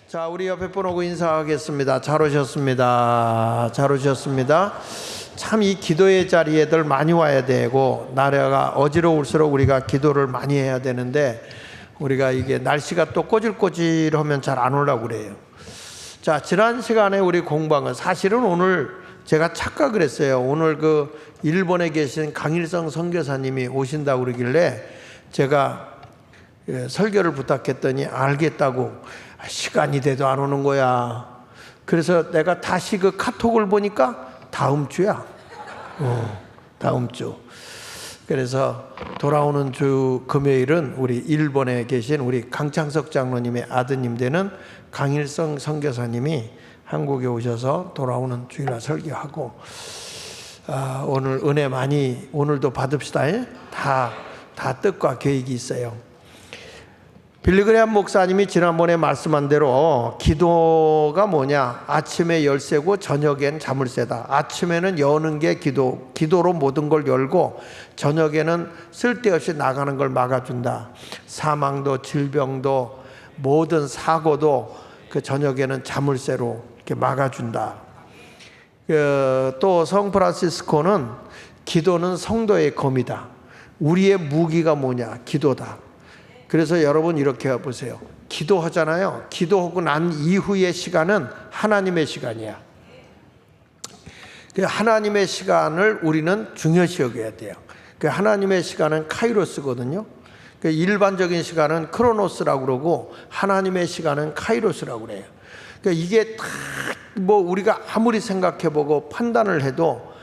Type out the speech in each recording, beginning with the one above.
자, 우리 옆에 분 오고 인사하겠습니다. 잘 오셨습니다. 잘 오셨습니다. 참 이 기도의 자리에들 많이 와야 되고, 나라가 어지러울수록 우리가 기도를 많이 해야 되는데, 우리가 이게 날씨가 또 꼬질꼬질하면 잘 안 오려고 그래요. 자, 지난 시간에 우리 공부한 건 사실은 오늘 제가 착각을 했어요. 오늘 그 일본에 계신 강일성 선교사님이 오신다고 그러길래 제가 설교를 부탁했더니 알겠다고, 시간이 돼도 안 오는 거야. 그래서 내가 다시 그 카톡을 보니까 다음 주야. 다음 주. 그래서 돌아오는 주 금요일은 우리 일본에 계신 우리 강창석 장로님의 아드님 되는 강일성 선교사님이 한국에 오셔서 돌아오는 주일날 설교하고, 오늘 은혜 많이 오늘도 받읍시다. 다 뜻과 계획이 있어요. 빌리그레암 목사님이 지난번에 말씀한 대로 기도가 뭐냐? 아침에 열쇠고 저녁엔 자물쇠다. 아침에는 여는 게 기도로 모든 걸 열고, 저녁에는 쓸데없이 나가는 걸 막아준다. 사망도 질병도 모든 사고도 그 저녁에는 자물쇠로 이렇게 막아준다. 또 성프란시스코는 기도는 성도의 검이다. 우리의 무기가 뭐냐? 기도다. 그래서 여러분 이렇게 보세요. 기도하잖아요. 기도하고 난 이후의 시간은 하나님의 시간이야. 하나님의 시간을 우리는 중요시 여겨야 돼요. 하나님의 시간은 카이로스거든요. 일반적인 시간은 크로노스라고 그러고, 하나님의 시간은 카이로스라고 그래요. 이게 다 뭐 우리가 아무리 생각해보고 판단을 해도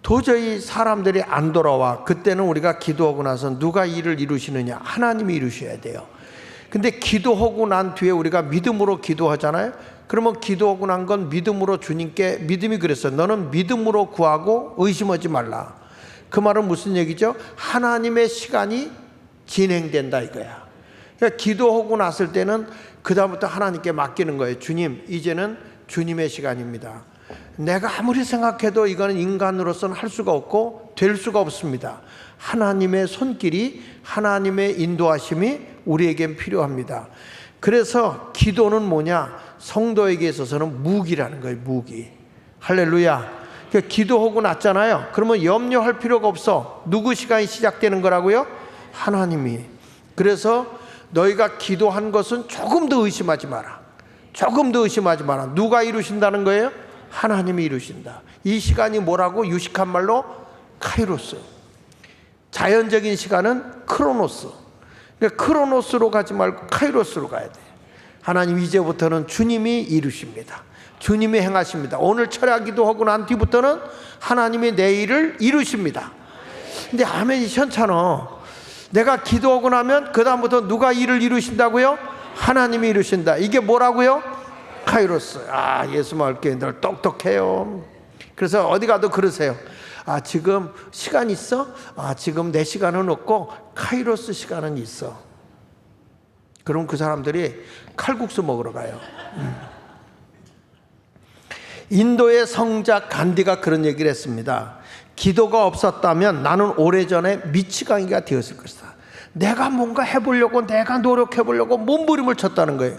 도저히 사람들이 안 돌아와. 그때는 우리가 기도하고 나서 누가 일을 이루시느냐? 하나님이 이루셔야 돼요. 근데 기도하고 난 뒤에 우리가 믿음으로 기도하잖아요. 그러면 기도하고 난 건 믿음으로 주님께, 믿음이 그랬어요. 너는 믿음으로 구하고 의심하지 말라. 그 말은 무슨 얘기죠? 하나님의 시간이 진행된다 이거야. 그러니까 기도하고 났을 때는 그 다음부터 하나님께 맡기는 거예요. 주님, 이제는 주님의 시간입니다. 내가 아무리 생각해도 이거는 인간으로서는 할 수가 없고 될 수가 없습니다. 하나님의 손길이, 하나님의 인도하심이 우리에겐 필요합니다. 그래서 기도는 뭐냐? 성도에게 있어서는 무기라는 거예요. 무기. 할렐루야. 그러니까 기도하고 났잖아요. 그러면 염려할 필요가 없어. 누구 시간이 시작되는 거라고요? 하나님이. 그래서 너희가 기도한 것은 조금 더 의심하지 마라. 조금 더 의심하지 마라. 누가 이루신다는 거예요? 하나님이 이루신다. 이 시간이 뭐라고? 유식한 말로 카이로스. 자연적인 시간은 크로노스. 그러니까 크로노스로 가지 말고 카이로스로 가야 돼. 하나님 이제부터는 주님이 이루십니다. 주님이 행하십니다. 오늘 철야기도 하고 난 뒤부터는 하나님이 내 일을 이루십니다. 근데 아멘이 현찮아. 내가 기도하고 나면 그 다음부터 누가 일을 이루신다고요? 하나님이 이루신다. 이게 뭐라고요? 카이로스. 예수 말교인들 똑똑해요. 그래서 어디 가도 그러세요. 지금 시간 있어? 지금 내 시간은 없고 카이로스 시간은 있어. 그럼 그 사람들이 칼국수 먹으러 가요. 인도의 성자 간디가 그런 얘기를 했습니다. 기도가 없었다면 나는 오래전에 미치광이가 되었을 것이다. 내가 뭔가 해보려고, 내가 노력해보려고 몸부림을 쳤다는 거예요.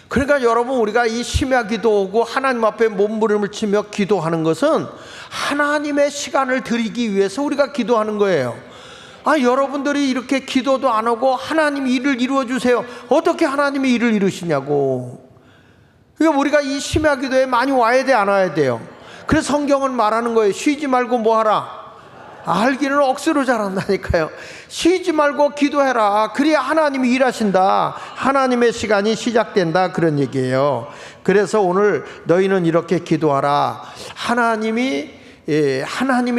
그러니까 여러분, 우리가 이 심야 기도하고 하나님 앞에 몸부림을 치며 기도하는 것은 하나님의 시간을 드리기 위해서 우리가 기도하는 거예요. 여러분들이 이렇게 기도도 안 하고 하나님이 일을 이루어 주세요. 어떻게 하나님이 일을 이루시냐고. 그러니까 우리가 이 심야 기도에 많이 와야 돼, 안 와야 돼요? 그래서 성경은 말하는 거예요. 쉬지 말고 뭐 하라? 알기는 억수로 잘한다니까요. 쉬지 말고 기도해라. 그래야 하나님이 일하신다. 하나님의 시간이 시작된다. 그런 얘기예요. 그래서 오늘 너희는 이렇게 기도하라. 하나님이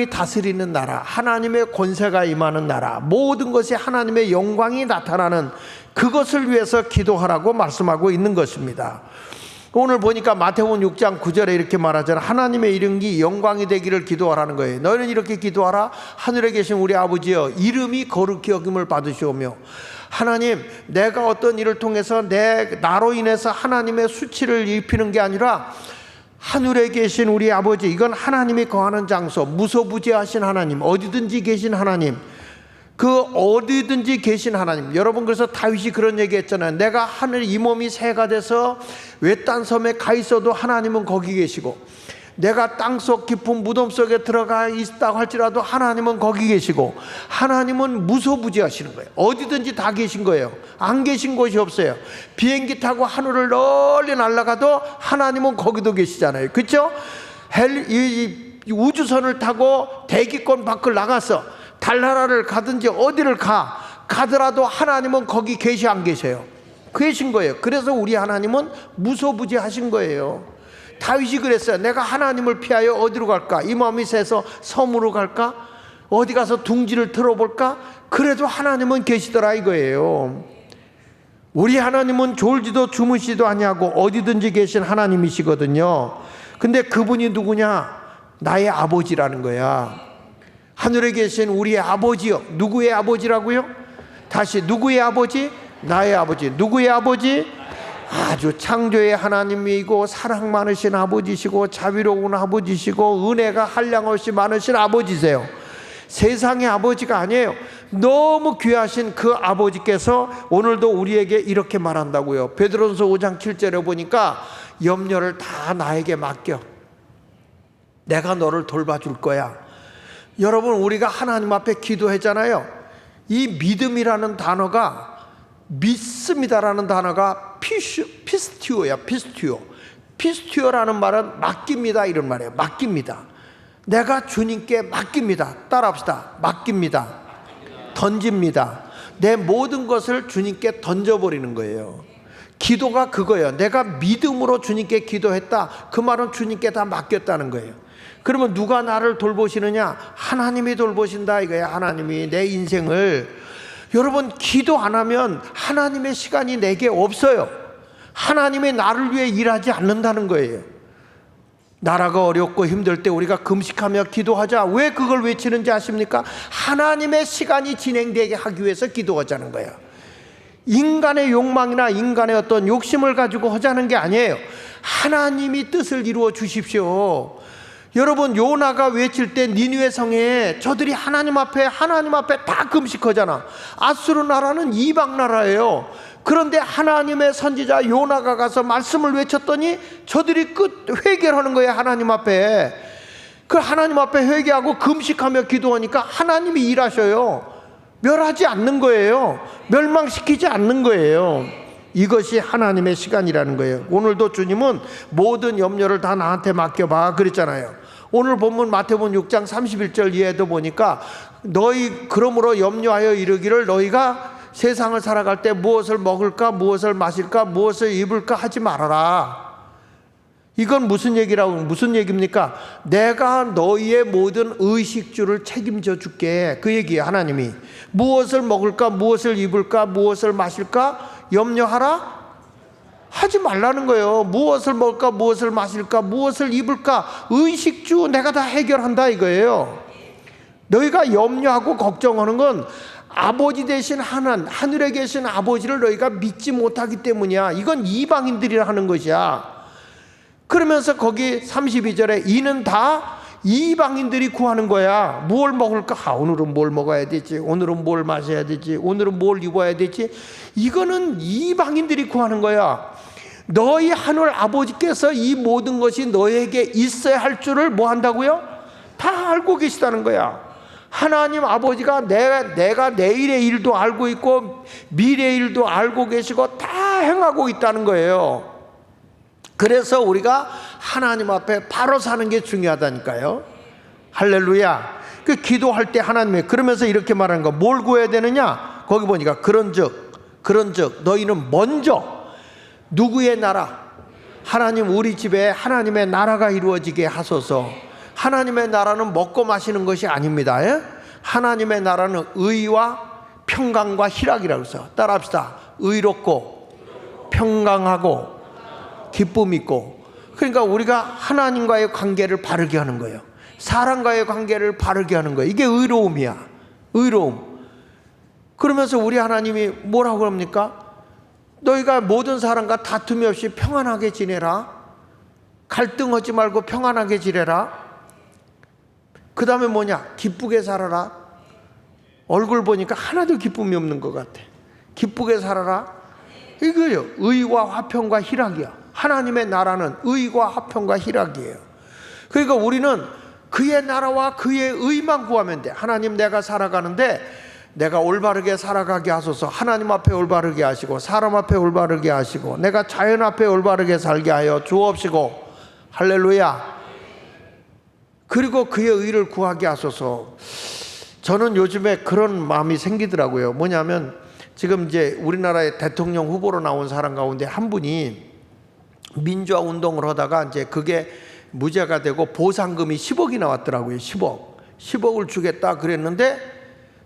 다스리는 나라, 하나님의 권세가 임하는 나라, 모든 것이 하나님의 영광이 나타나는 그것을 위해서 기도하라고 말씀하고 있는 것입니다. 오늘 보니까 마태복음 6장 9절에 이렇게 말하잖아요. 하나님의 이름이 영광이 되기를 기도하라는 거예요. 너희는 이렇게 기도하라. 하늘에 계신 우리 아버지여, 이름이 거룩히 여김을 받으시오며. 하나님, 내가 어떤 일을 통해서 나로 인해서 하나님의 수치를 입히는 게 아니라 하늘에 계신 우리 아버지, 이건 하나님이 거하는 장소, 무소부재하신 하나님, 어디든지 계신 하나님, 그 어디든지 계신 하나님. 여러분, 그래서 다윗이 그런 얘기 했잖아요. 내가 하늘 이 몸이 새가 돼서 외딴 섬에 가 있어도 하나님은 거기 계시고, 내가 땅속 깊은 무덤 속에 들어가 있다고 할지라도 하나님은 거기 계시고, 하나님은 무소부지하시는 거예요. 어디든지 다 계신 거예요. 안 계신 곳이 없어요. 비행기 타고 하늘을 널리 날아가도 하나님은 거기도 계시잖아요. 그렇죠? 우주선을 타고 대기권 밖을 나가서 달나라를 가든지 어디를 가더라도 하나님은 거기 계시 안 계세요? 계신 거예요. 그래서 우리 하나님은 무소부지하신 거예요. 다윗이 그랬어요. 내가 하나님을 피하여 어디로 갈까? 이 마음이 새서 섬으로 갈까? 어디 가서 둥지를 틀어볼까? 그래도 하나님은 계시더라 이거예요. 우리 하나님은 졸지도 주무시지도 아니하고 어디든지 계신 하나님이시거든요. 근데 그분이 누구냐? 나의 아버지라는 거야. 하늘에 계신 우리의 아버지요. 누구의 아버지라고요? 다시, 누구의 아버지? 나의 아버지. 누구의 아버지? 아주 창조의 하나님이고 사랑 많으신 아버지시고 자비로운 아버지시고 은혜가 한량없이 많으신 아버지세요. 세상의 아버지가 아니에요. 너무 귀하신 그 아버지께서 오늘도 우리에게 이렇게 말한다고요. 베드로전서 5장 7절에 보니까 염려를 다 나에게 맡겨. 내가 너를 돌봐줄 거야. 여러분, 우리가 하나님 앞에 기도했잖아요. 이 믿음이라는 단어가, 믿습니다라는 단어가 피스티오야. 피스티오라는 말은 맡깁니다 이런 말이에요. 맡깁니다. 내가 주님께 맡깁니다. 따라합시다. 맡깁니다. 던집니다. 내 모든 것을 주님께 던져버리는 거예요. 기도가 그거예요. 내가 믿음으로 주님께 기도했다, 그 말은 주님께 다 맡겼다는 거예요. 그러면 누가 나를 돌보시느냐? 하나님이 돌보신다 이거예요. 하나님이 내 인생을. 여러분, 기도 안 하면 하나님의 시간이 내게 없어요. 하나님이 나를 위해 일하지 않는다는 거예요. 나라가 어렵고 힘들 때 우리가 금식하며 기도하자. 왜 그걸 외치는지 아십니까? 하나님의 시간이 진행되게 하기 위해서 기도하자는 거예요. 인간의 욕망이나 인간의 어떤 욕심을 가지고 하자는 게 아니에요. 하나님이 뜻을 이루어 주십시오. 여러분, 요나가 외칠 때 니느웨 성에 저들이 하나님 앞에 다 금식하잖아. 아수르 나라는 이방 나라예요. 그런데 하나님의 선지자 요나가 가서 말씀을 외쳤더니 저들이 회개하는 거예요. 하나님 앞에. 그 하나님 앞에 회개하고 금식하며 기도하니까 하나님이 일하셔요. 멸하지 않는 거예요. 멸망시키지 않는 거예요. 이것이 하나님의 시간이라는 거예요. 오늘도 주님은 모든 염려를 다 나한테 맡겨봐 그랬잖아요. 오늘 본문 마태복음 6장 31절 이하에도 보니까 너희 그러므로 염려하여 이르기를 너희가 세상을 살아갈 때 무엇을 먹을까, 무엇을 마실까, 무엇을 입을까 하지 말아라. 이건 무슨 얘기입니까? 내가 너희의 모든 의식주를 책임져 줄게. 그 얘기예요. 하나님이 무엇을 먹을까, 무엇을 입을까, 무엇을 마실까 염려하라? 하지 말라는 거예요. 무엇을 먹을까, 무엇을 마실까, 무엇을 입을까, 의식주 내가 다 해결한다 이거예요. 너희가 염려하고 걱정하는 건 아버지 되신 하늘에 계신 아버지를 너희가 믿지 못하기 때문이야. 이건 이방인들이 하는 것이야. 그러면서 거기 32절에 이는 다 이방인들이 구하는 거야. 뭘 먹을까? 오늘은 뭘 먹어야 되지? 오늘은 뭘 마셔야 되지? 오늘은 뭘 입어야 되지? 이거는 이방인들이 구하는 거야. 너희 하늘 아버지께서 이 모든 것이 너에게 있어야 할 줄을 뭐 한다고요? 다 알고 계시다는 거야. 하나님 아버지가 내가 내일의 일도 알고 있고 미래의 일도 알고 계시고 다 행하고 있다는 거예요. 그래서 우리가 하나님 앞에 바로 사는 게 중요하다니까요. 할렐루야. 그 기도할 때 하나님의 그러면서 이렇게 말하는 거 뭘 구해야 되느냐? 거기 보니까 그런즉 너희는 먼저 누구의 나라? 하나님 우리 집에 하나님의 나라가 이루어지게 하소서. 하나님의 나라는 먹고 마시는 것이 아닙니다. 예? 하나님의 나라는 의와 평강과 희락이라고 해서 따라합시다. 의롭고 평강하고 기쁨 있고. 그러니까 우리가 하나님과의 관계를 바르게 하는 거예요. 사람과의 관계를 바르게 하는 거예요. 이게 의로움이야. 의로움. 그러면서 우리 하나님이 뭐라고 합니까? 너희가 모든 사람과 다툼이 없이 평안하게 지내라. 갈등하지 말고 평안하게 지내라. 그 다음에 뭐냐? 기쁘게 살아라. 얼굴 보니까 하나도 기쁨이 없는 것 같아. 기쁘게 살아라. 이거요. 의와 화평과 희락이야. 하나님의 나라는 의와 화평과 희락이에요. 그러니까 우리는 그의 나라와 그의 의만 구하면 돼. 하나님, 내가 살아가는데 내가 올바르게 살아가게 하소서. 하나님 앞에 올바르게 하시고 사람 앞에 올바르게 하시고 내가 자연 앞에 올바르게 살게 하여 주옵시고. 할렐루야. 그리고 그의 의를 구하게 하소서. 저는 요즘에 그런 마음이 생기더라고요. 뭐냐면 지금 이제 우리나라의 대통령 후보로 나온 사람 가운데 한 분이 민주화 운동을 하다가 이제 그게 무죄가 되고 보상금이 10억이 나왔더라고요. 10억을 주겠다 그랬는데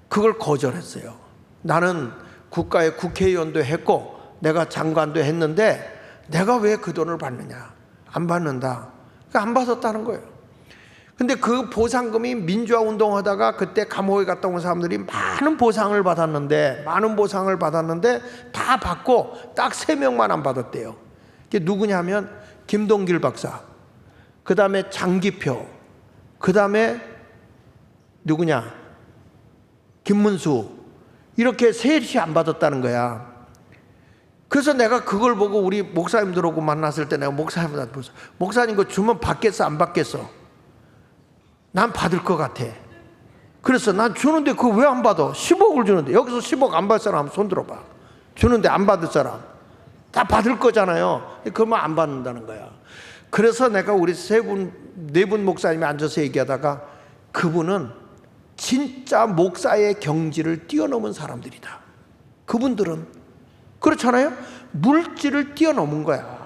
그걸 거절했어요. 나는 국가의 국회의원도 했고 내가 장관도 했는데 내가 왜 그 돈을 받느냐. 안 받는다. 그러니까 안 받았다는 거예요. 근데 그 보상금이 민주화 운동하다가 그때 감옥에 갔다 온 사람들이 많은 보상을 받았는데 다 받고 딱 3명만 안 받았대요. 그게 누구냐면 김동길 박사, 그 다음에 장기표, 그 다음에 누구냐, 김문수, 이렇게 셋이 안 받았다는 거야. 그래서 내가 그걸 보고 우리 목사님들하고 만났을 때 내가 목사님한테 물었어. 목사님 그거 주면 받겠어 안 받겠어? 난 받을 것 같아. 그래서 난 주는데 그거 왜 안 받아? 10억을 주는데. 여기서 10억 안 받을 사람 손 들어봐. 주는데 안 받을 사람 다 받을 거잖아요. 그러면 안 받는다는 거야. 그래서 내가 우리 네 분 목사님이 앉아서 얘기하다가 그분은 진짜 목사의 경지를 뛰어넘은 사람들이다. 그분들은 그렇잖아요. 물질을 뛰어넘은 거야.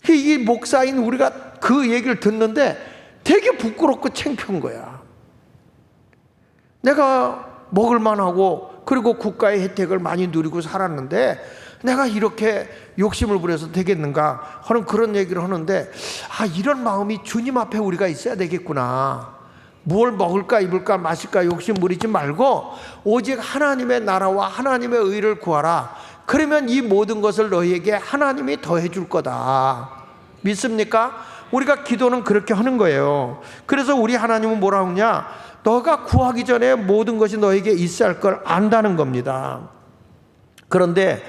이 목사인 우리가 그 얘기를 듣는데 되게 부끄럽고 창피한 거야. 내가 먹을만하고 그리고 국가의 혜택을 많이 누리고 살았는데 내가 이렇게 욕심을 부려서 되겠는가 하는 그런 얘기를 하는데, 이런 마음이 주님 앞에 우리가 있어야 되겠구나. 뭘 먹을까 입을까 마실까 욕심 부리지 말고 오직 하나님의 나라와 하나님의 의를 구하라. 그러면 이 모든 것을 너희에게 하나님이 더해 줄 거다. 믿습니까? 우리가 기도는 그렇게 하는 거예요. 그래서 우리 하나님은 뭐라고 하냐? 너가 구하기 전에 모든 것이 너에게 있어야 할 걸 안다는 겁니다. 그런데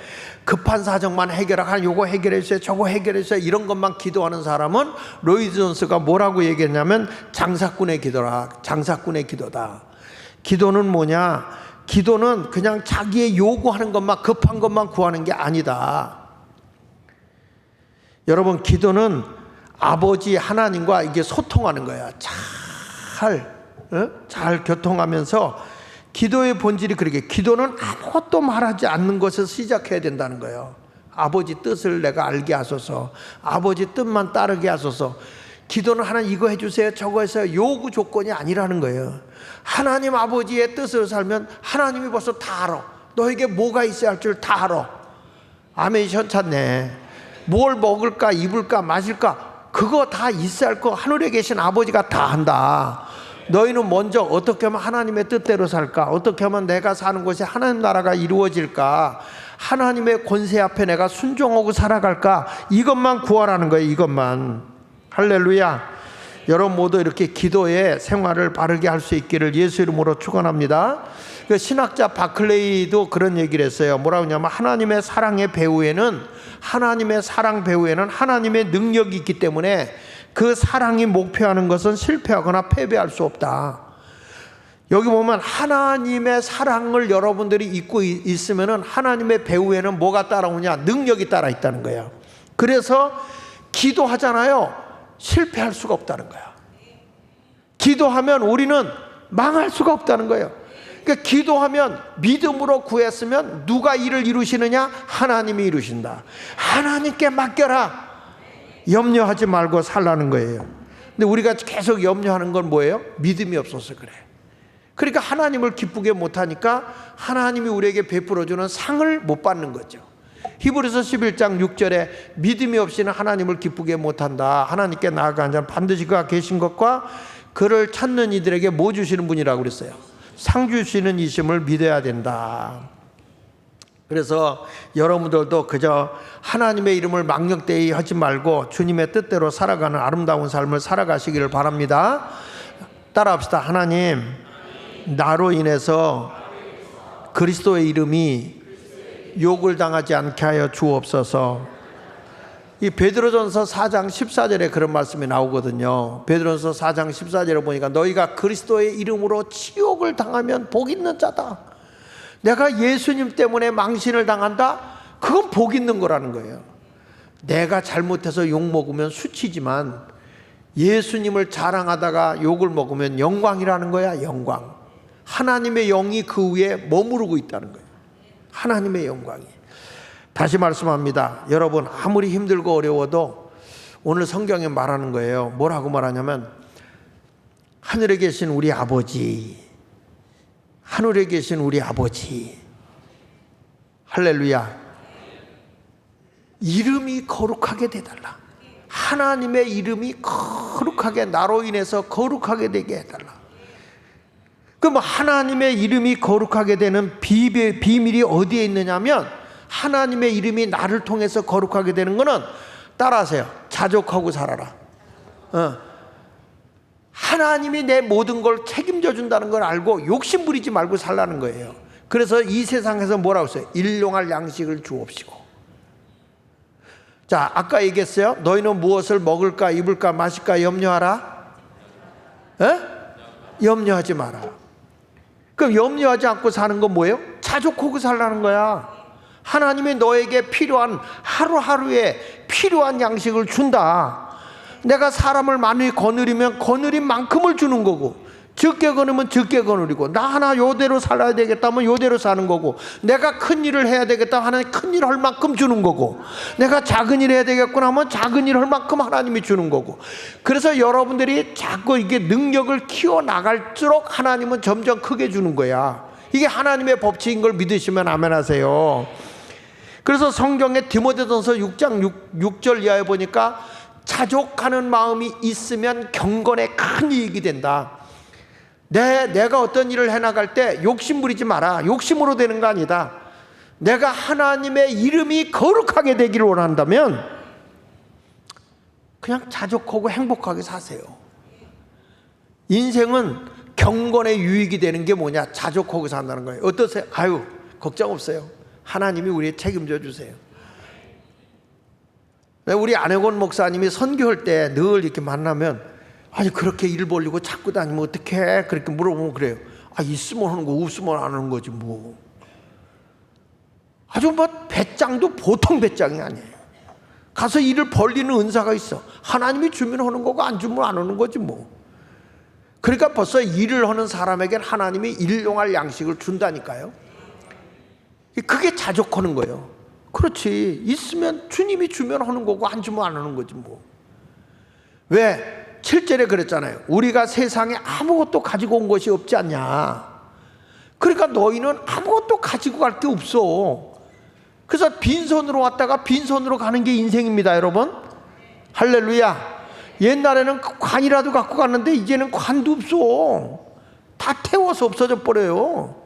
급한 사정만 해결하고 요거 해결했어요 저거 해결했어요 이런 것만 기도하는 사람은 로이드 존스가 뭐라고 얘기했냐면 장사꾼의 기도라. 장사꾼의 기도다. 기도는 뭐냐? 기도는 그냥 자기의 요구하는 것만, 급한 것만 구하는 게 아니다. 여러분, 기도는 아버지 하나님과 이게 소통하는 거야. 잘 교통하면서 기도의 본질이 그렇게, 기도는 아무것도 말하지 않는 것에서 시작해야 된다는 거예요. 아버지 뜻을 내가 알게 하소서, 아버지 뜻만 따르게 하소서. 기도는 하나님 이거 해주세요 저거 해서요 요구 조건이 아니라는 거예요. 하나님 아버지의 뜻으로 살면 하나님이 벌써 다 알아. 너에게 뭐가 있어야 할 줄 다 알아. 아멘이 현찼네. 뭘 먹을까 입을까 마실까 그거 다 있어야 할 거 하늘에 계신 아버지가 다 한다. 너희는 먼저 어떻게 하면 하나님의 뜻대로 살까, 어떻게 하면 내가 사는 곳에 하나님 나라가 이루어질까, 하나님의 권세 앞에 내가 순종하고 살아갈까, 이것만 구하라는 거예요. 이것만. 할렐루야. 여러분 모두 이렇게 기도의 생활을 바르게 할 수 있기를 예수 이름으로 축원합니다. 그 신학자 바클레이도 그런 얘기를 했어요. 뭐라고 하냐면 하나님의 사랑의 배후에는, 하나님의 사랑 배후에는 하나님의 능력이 있기 때문에 그 사랑이 목표하는 것은 실패하거나 패배할 수 없다. 여기 보면 하나님의 사랑을 여러분들이 잊고 있으면 하나님의 배후에는 뭐가 따라오냐? 능력이 따라 있다는 거예요. 그래서 기도하잖아요. 실패할 수가 없다는 거야. 기도하면 우리는 망할 수가 없다는 거예요. 그러니까 기도하면 믿음으로 구했으면 누가 일을 이루시느냐? 하나님이 이루신다. 하나님께 맡겨라. 염려하지 말고 살라는 거예요. 근데 우리가 계속 염려하는 건 뭐예요? 믿음이 없어서 그래. 그러니까 하나님을 기쁘게 못하니까 하나님이 우리에게 베풀어주는 상을 못 받는 거죠. 히브리서 11장 6절에 믿음이 없이는 하나님을 기쁘게 못한다. 하나님께 나아가는 자는 반드시 그가 계신 것과 그를 찾는 이들에게 뭐 주시는 분이라고 그랬어요? 상 주시는 이심을 믿어야 된다. 그래서 여러분들도 그저 하나님의 이름을 망령되이 하지 말고 주님의 뜻대로 살아가는 아름다운 삶을 살아가시기를 바랍니다. 따라합시다. 하나님, 나로 인해서 그리스도의 이름이 욕을 당하지 않게 하여 주옵소서. 이 베드로전서 4장 14절에 그런 말씀이 나오거든요. 베드로전서 4장 14절에 보니까 너희가 그리스도의 이름으로 치욕을 당하면 복 있는 자다. 내가 예수님 때문에 망신을 당한다? 그건 복 있는 거라는 거예요. 내가 잘못해서 욕 먹으면 수치지만 예수님을 자랑하다가 욕을 먹으면 영광이라는 거야. 영광. 하나님의 영이 그 위에 머무르고 있다는 거예요. 하나님의 영광이. 다시 말씀합니다. 여러분, 아무리 힘들고 어려워도 오늘 성경에 말하는 거예요. 뭐라고 말하냐면 하늘에 계신 우리 아버지, 하늘에 계신 우리 아버지, 할렐루야, 이름이 거룩하게 되달라. 하나님의 이름이 거룩하게, 나로 인해서 거룩하게 되게 해달라. 그럼 하나님의 이름이 거룩하게 되는 비밀이 어디에 있느냐면, 하나님의 이름이 나를 통해서 거룩하게 되는 것은, 따라하세요, 자족하고 살아라. 하나님이 내 모든 걸 책임져 준다는 걸 알고 욕심 부리지 말고 살라는 거예요. 그래서 이 세상에서 뭐라고 했어요? 일용할 양식을 주옵시고. 자, 아까 얘기했어요. 너희는 무엇을 먹을까 입을까 마실까 염려하라. 염려하지 마라. 그럼 염려하지 않고 사는 건 뭐예요? 자족하고 살라는 거야. 하나님이 너에게 필요한, 하루하루에 필요한 양식을 준다. 내가 사람을 많이 거느리면 거느린 만큼을 주는 거고, 적게 거느리면 적게 거느리고, 나 하나 요대로 살아야 되겠다 하면 요대로 사는 거고, 내가 큰 일을 해야 되겠다 하면 큰 일 할 만큼 주는 거고, 내가 작은 일 해야 되겠구나 하면 작은 일 할 만큼 하나님이 주는 거고. 그래서 여러분들이 자꾸 이게 능력을 키워나갈수록 하나님은 점점 크게 주는 거야. 이게 하나님의 법칙인 걸 믿으시면 아멘 하세요. 그래서 성경에 디모데전서 6장 6절 이하에 보니까 자족하는 마음이 있으면 경건에 큰 이익이 된다. 내가 어떤 일을 해나갈 때 욕심 부리지 마라. 욕심으로 되는 거 아니다. 내가 하나님의 이름이 거룩하게 되기를 원한다면 그냥 자족하고 행복하게 사세요. 인생은 경건에 유익이 되는 게 뭐냐? 자족하고 산다는 거예요. 어떠세요? 아유, 걱정 없어요. 하나님이 우리 책임져 주세요. 우리 안혜곤 목사님이 선교할 때 늘 이렇게 만나면, 아니 그렇게 일 벌리고 자꾸 다니면 어떡해? 그렇게 물어보면 그래요. 아, 있으면 하는 거 없으면 안 하는 거지 뭐. 아주 뭐 배짱도 보통 배짱이 아니에요. 가서 일을 벌리는 은사가 있어. 하나님이 주면 하는 거고 안 주면 안 하는 거지 뭐. 그러니까 벌써 일을 하는 사람에겐 하나님이 일용할 양식을 준다니까요. 그게 자족하는 거예요. 그렇지, 있으면 주님이 주면 하는 거고 안 주면 안 하는 거지 뭐. 왜? 7절에 그랬잖아요. 우리가 세상에 아무것도 가지고 온 것이 없지 않냐. 그러니까 너희는 아무것도 가지고 갈 게 없어. 그래서 빈손으로 왔다가 빈손으로 가는 게 인생입니다, 여러분. 할렐루야. 옛날에는 관이라도 갖고 갔는데 이제는 관도 없어. 다 태워서 없어져 버려요.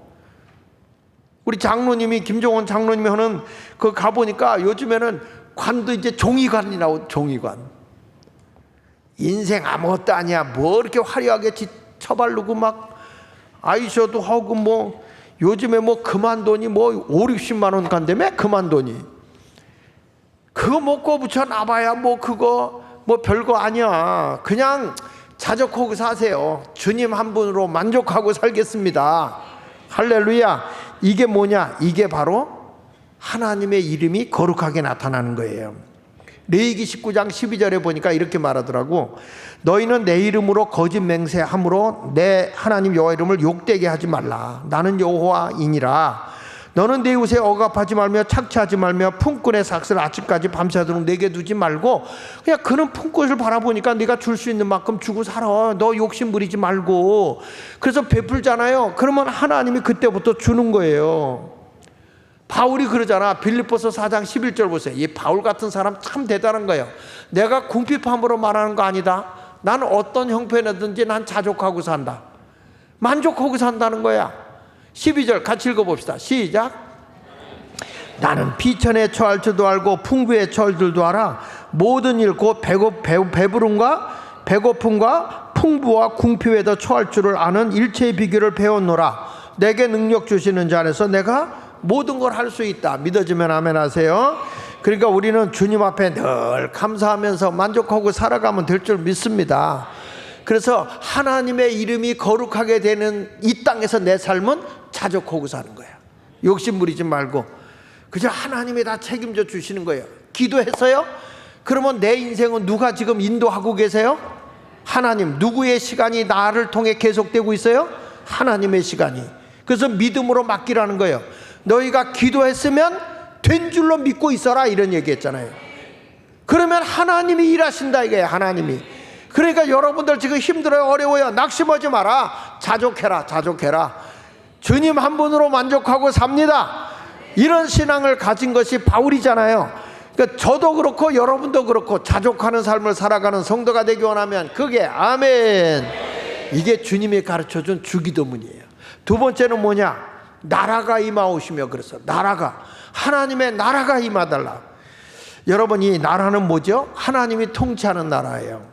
우리 장로님이, 김종원 장로님이 하는 그 가보니까 요즘에는 관도 이제 종이관이 나오고, 종이관. 인생 아무것도 아니야. 뭐 이렇게 화려하게 처바르고 막 아이셔도 하고, 뭐 요즘에 뭐 금한돈이 뭐 5, 60만 원 간다며? 금한돈이. 그거 먹고 붙여 놔봐야 뭐 그거 뭐 별거 아니야. 그냥 자족하고 사세요. 주님 한 분으로 만족하고 살겠습니다. 할렐루야. 이게 뭐냐? 이게 바로 하나님의 이름이 거룩하게 나타나는 거예요. 레위기 19장 12절에 보니까 이렇게 말하더라고. 너희는 내 이름으로 거짓 맹세함으로 내 하나님 여호와 이름을 욕되게 하지 말라. 나는 여호와이니라. 너는 내 이웃에 억압하지 말며 착취하지 말며 품꾼의 삭슬 아침까지 밤새도록 내게 두지 말고, 그냥 그는 품꾼을 바라보니까 네가 줄 수 있는 만큼 주고 살아. 너 욕심 부리지 말고. 그래서 베풀잖아요. 그러면 하나님이 그때부터 주는 거예요. 바울이 그러잖아. 빌립보서 4장 11절 보세요. 이 바울 같은 사람 참 대단한 거예요. 내가 궁핍함으로 말하는 거 아니다. 난 어떤 형편이든지 난 자족하고 산다. 만족하고 산다는 거야. 12절 같이 읽어봅시다. 시작. 나는 비천에 처할 줄도 알고 풍부에 처할 줄도 알아. 모든 일 곧 배부름과 배고픔과 풍부와 궁핍에도 처할 줄을 아는 일체의 비결을 배웠노라. 내게 능력 주시는 자 안에서 내가 모든 걸 할 수 있다. 믿어지면 아멘 하세요. 그러니까 우리는 주님 앞에 늘 감사하면서 만족하고 살아가면 될 줄 믿습니다. 그래서 하나님의 이름이 거룩하게 되는 이 땅에서 내 삶은 자족하고 사는 거예요. 욕심 부리지 말고 그저 하나님이 다 책임져 주시는 거예요. 기도했어요? 그러면 내 인생은 누가 지금 인도하고 계세요? 하나님. 누구의 시간이 나를 통해 계속되고 있어요? 하나님의 시간이. 그래서 믿음으로 맡기라는 거예요. 너희가 기도했으면 된 줄로 믿고 있어라, 이런 얘기 했잖아요. 그러면 하나님이 일하신다 이거예요. 하나님이. 그러니까 여러분들 지금 힘들어요, 어려워요, 낙심하지 마라. 자족해라. 주님 한 분으로 만족하고 삽니다. 이런 신앙을 가진 것이 바울이잖아요. 그러니까 저도 그렇고 여러분도 그렇고 자족하는 삶을 살아가는 성도가 되기 원하면 그게 아멘. 이게 주님이 가르쳐준 주기도문이에요. 두 번째는 뭐냐? 나라가 임하오시며. 그래서 나라가, 하나님의 나라가 임하달라. 여러분, 이 나라는 뭐죠? 하나님이 통치하는 나라예요.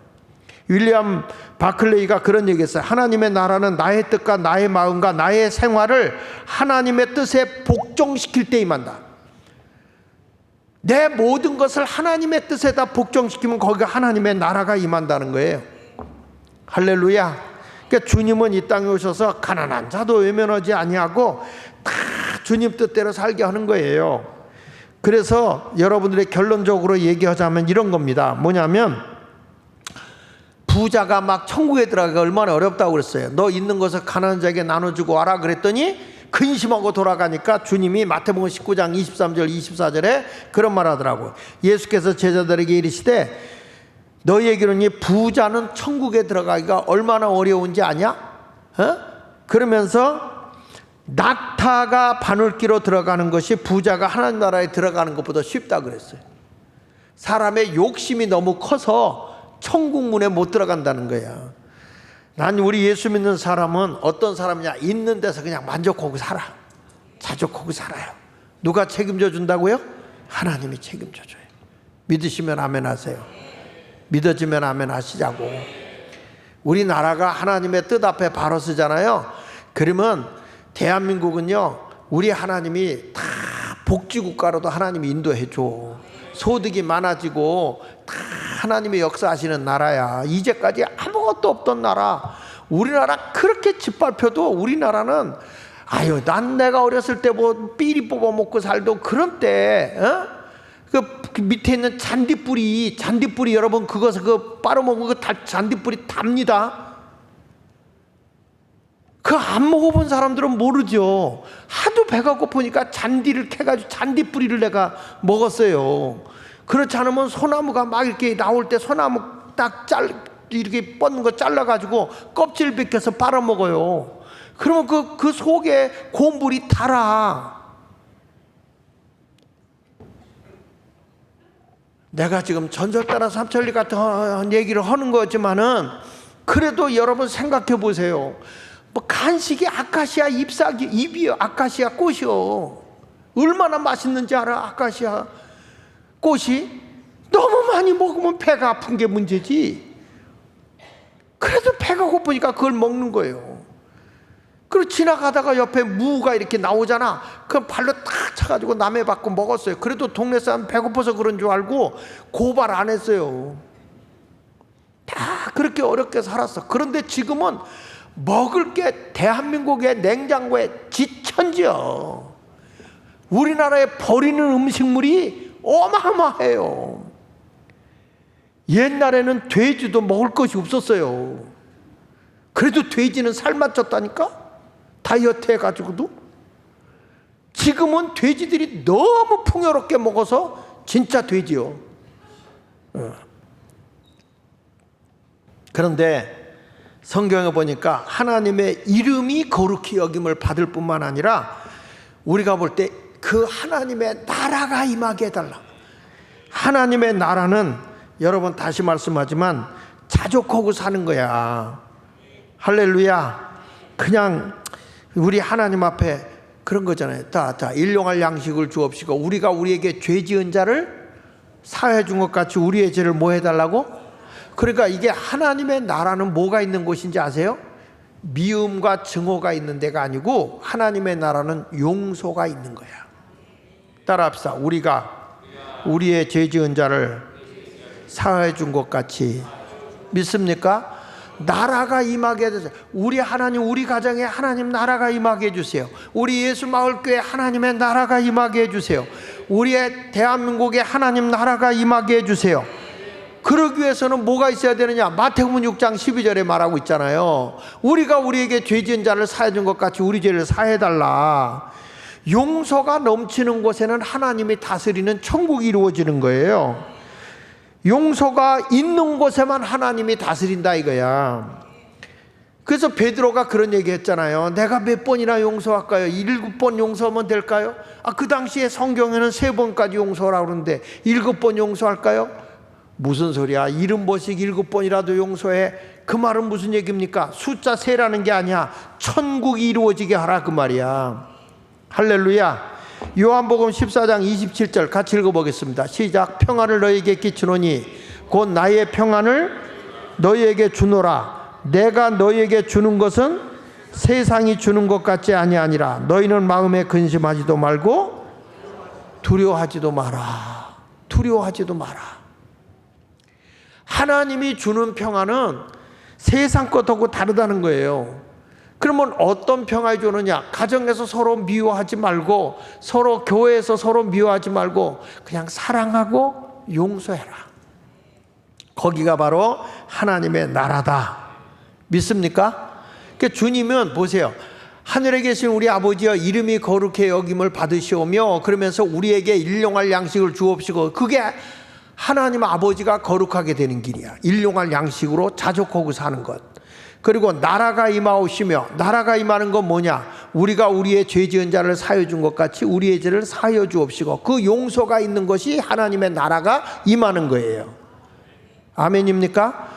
윌리엄 바클레이가 그런 얘기했어요. 하나님의 나라는 나의 뜻과 나의 마음과 나의 생활을 하나님의 뜻에 복종시킬 때 임한다. 내 모든 것을 하나님의 뜻에다 복종시키면 거기가 하나님의 나라가 임한다는 거예요. 할렐루야. 그러니까 주님은 이 땅에 오셔서 가난한 자도 외면하지 아니하고 다 주님 뜻대로 살게 하는 거예요. 그래서 여러분들의 결론적으로 얘기하자면 이런 겁니다. 뭐냐면 부자가 막 천국에 들어가기가 얼마나 어렵다고 그랬어요. 너 있는 것을 가난한 자에게 나눠주고 와라 그랬더니 근심하고 돌아가니까 주님이 마태복음 19장 23절 24절에 그런 말 하더라고요. 예수께서 제자들에게 이르시되 너희에게는 부자는 천국에 들어가기가 얼마나 어려운지 아냐? 그러면서 낙타가 바늘기로 들어가는 것이 부자가 하나님 나라에 들어가는 것보다 쉽다 그랬어요. 사람의 욕심이 너무 커서 천국 문에 못 들어간다는 거야. 난 우리 예수 믿는 사람은 어떤 사람이냐? 있는 데서 그냥 만족하고 살아. 자족하고 살아요. 누가 책임져 준다고요? 하나님이 책임져 줘요. 믿으시면 아멘 하세요. 믿어지면 아멘 하시자고. 우리나라가 하나님의 뜻 앞에 바로 서잖아요. 그러면 대한민국은요, 우리 하나님이 다 복지국가로도 하나님이 인도해 줘. 소득이 많아지고 다 하나님의 역사하시는 나라야. 이제까지 아무것도 없던 나라. 우리나라 그렇게 짓밟혀도 우리나라는 아유, 난 내가 어렸을 때 뭐 삐리 뽑아 먹고 살던 그런 때, 그 밑에 있는 잔디뿌리 여러분 그것을 빨아먹은 그 잔디뿌리 답니다. 그거 안 먹어본 사람들은 모르죠. 하도 배가 고프니까 잔디를 캐가지고 잔디뿌리를 내가 먹었어요. 그렇지 않으면 소나무가 막 이렇게 나올 때 소나무 딱 이렇게 뻗는 거 잘라가지고 껍질 벗겨서 빨아먹어요. 그러면 그 속에 곰불이 달아. 내가 지금 전설 따라 삼천리 같은 얘기를 하는 거지만은 그래도 여러분 생각해 보세요. 뭐 간식이 아카시아 잎이요. 아카시아 꽃이요. 얼마나 맛있는지 알아? 아카시아 꽃이. 너무 많이 먹으면 배가 아픈 게 문제지. 그래도 배가 고프니까 그걸 먹는 거예요. 그리고 지나가다가 옆에 무가 이렇게 나오잖아. 그 발로 탁 차가지고 남의 받고 먹었어요. 그래도 동네 사람 배고파서 그런 줄 알고 고발 안 했어요. 다 그렇게 어렵게 살았어. 그런데 지금은 먹을 게 대한민국의 냉장고에 지천지요. 우리나라에 버리는 음식물이 어마어마해요. 옛날에는 돼지도 먹을 것이 없었어요. 그래도 돼지는 살만 쪘다니까? 다이어트 해가지고도. 지금은 돼지들이 너무 풍요롭게 먹어서 진짜 돼지요. 그런데 성경에 보니까 하나님의 이름이 거룩히 여김을 받을 뿐만 아니라 우리가 볼 때 그 하나님의 나라가 임하게 해달라. 하나님의 나라는 여러분 다시 말씀하지만 자족하고 사는 거야. 할렐루야. 그냥 우리 하나님 앞에 그런 거잖아요. 자, 일용할 양식을 주옵시고 우리가 우리에게 죄 지은 자를 사해 준 것 같이 우리의 죄를 뭐 해달라고? 그러니까 이게 하나님의 나라는 뭐가 있는 곳인지 아세요? 미움과 증오가 있는 데가 아니고 하나님의 나라는 용서가 있는 거야. 따라합시다. 우리가 우리의 죄 지은 자를 사하해 준 것 같이. 믿습니까? 나라가 임하게 해주세요. 우리 하나님, 우리 가정에 하나님 나라가 임하게 해주세요. 우리 예수마을교회 하나님의 나라가 임하게 해주세요. 우리의 대한민국에 하나님 나라가 임하게 해주세요. 그러기 위해서는 뭐가 있어야 되느냐? 마태복음 6장 12절에 말하고 있잖아요. 우리가 우리에게 죄 지은 자를 사해 준 것 같이 우리 죄를 사해달라. 용서가 넘치는 곳에는 하나님이 다스리는 천국이 이루어지는 거예요. 용서가 있는 곳에만 하나님이 다스린다 이거야. 그래서 베드로가 그런 얘기 했잖아요. 내가 몇 번이나 용서할까요? 7번 용서하면 될까요? 그 당시에 성경에는 3번까지 용서하라고 그러는데 7번 용서할까요? 무슨 소리야? 70번씩 7번이라도 용서해. 그 말은 무슨 얘기입니까? 숫자 세라는 게 아니야. 천국이 이루어지게 하라 그 말이야. 할렐루야. 요한복음 14장 27절 같이 읽어보겠습니다. 시작. 평안을 너희에게 끼치노니 곧 나의 평안을 너희에게 주노라. 내가 너희에게 주는 것은 세상이 주는 것 같지 아니하니라. 너희는 마음에 근심하지도 말고 두려워하지도 마라. 두려워하지도 마라. 하나님이 주는 평안은 세상 것하고 다르다는 거예요. 그러면 어떤 평안을 주느냐? 가정에서 서로 미워하지 말고, 서로 교회에서 서로 미워하지 말고 그냥 사랑하고 용서해라. 거기가 바로 하나님의 나라다. 믿습니까? 그러니까 주님은 보세요. 하늘에 계신 우리 아버지여 이름이 거룩해 여김을 받으시오며 그러면서 우리에게 일용할 양식을 주옵시고, 그게 하나님 아버지가 거룩하게 되는 길이야. 일용할 양식으로 자족하고 사는 것. 그리고 나라가 임하오시며, 나라가 임하는 건 뭐냐? 우리가 우리의 죄 지은 자를 사하여 준 것 같이 우리의 죄를 사하여 주옵시고, 그 용서가 있는 것이 하나님의 나라가 임하는 거예요. 아멘입니까?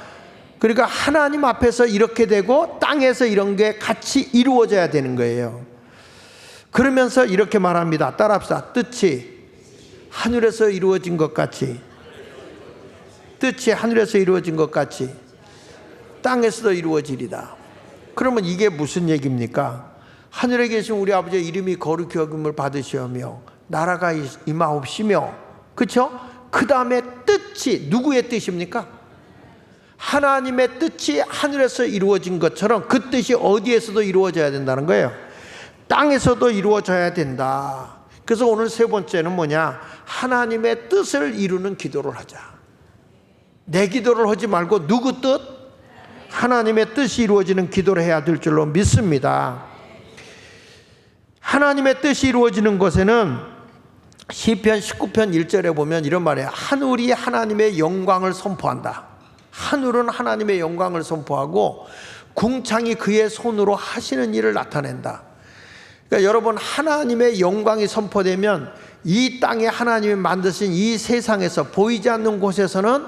그러니까 하나님 앞에서 이렇게 되고 땅에서 이런 게 같이 이루어져야 되는 거예요. 그러면서 이렇게 말합니다. 따라합시다. 뜻이 하늘에서 이루어진 것 같이, 뜻이 하늘에서 이루어진 것 같이 땅에서도 이루어지리다. 그러면 이게 무슨 얘기입니까? 하늘에 계신 우리 아버지의 이름이 거룩히 여김을 받으시오며 나라가 임하옵시며, 그렇죠? 그 다음에 뜻이 누구의 뜻입니까? 하나님의 뜻이 하늘에서 이루어진 것처럼 그 뜻이 어디에서도 이루어져야 된다는 거예요. 땅에서도 이루어져야 된다. 그래서 오늘 세 번째는 뭐냐? 하나님의 뜻을 이루는 기도를 하자. 내 기도를 하지 말고 누구 뜻? 하나님의 뜻이 이루어지는 기도를 해야 될 줄로 믿습니다. 하나님의 뜻이 이루어지는 곳에는 시편 19편 1절에 보면 이런 말이에요. 하늘이 하나님의 영광을 선포한다. 하늘은 하나님의 영광을 선포하고 궁창이 그의 손으로 하시는 일을 나타낸다. 그러니까 여러분, 하나님의 영광이 선포되면 이 땅에 하나님이 만드신 이 세상에서 보이지 않는 곳에서는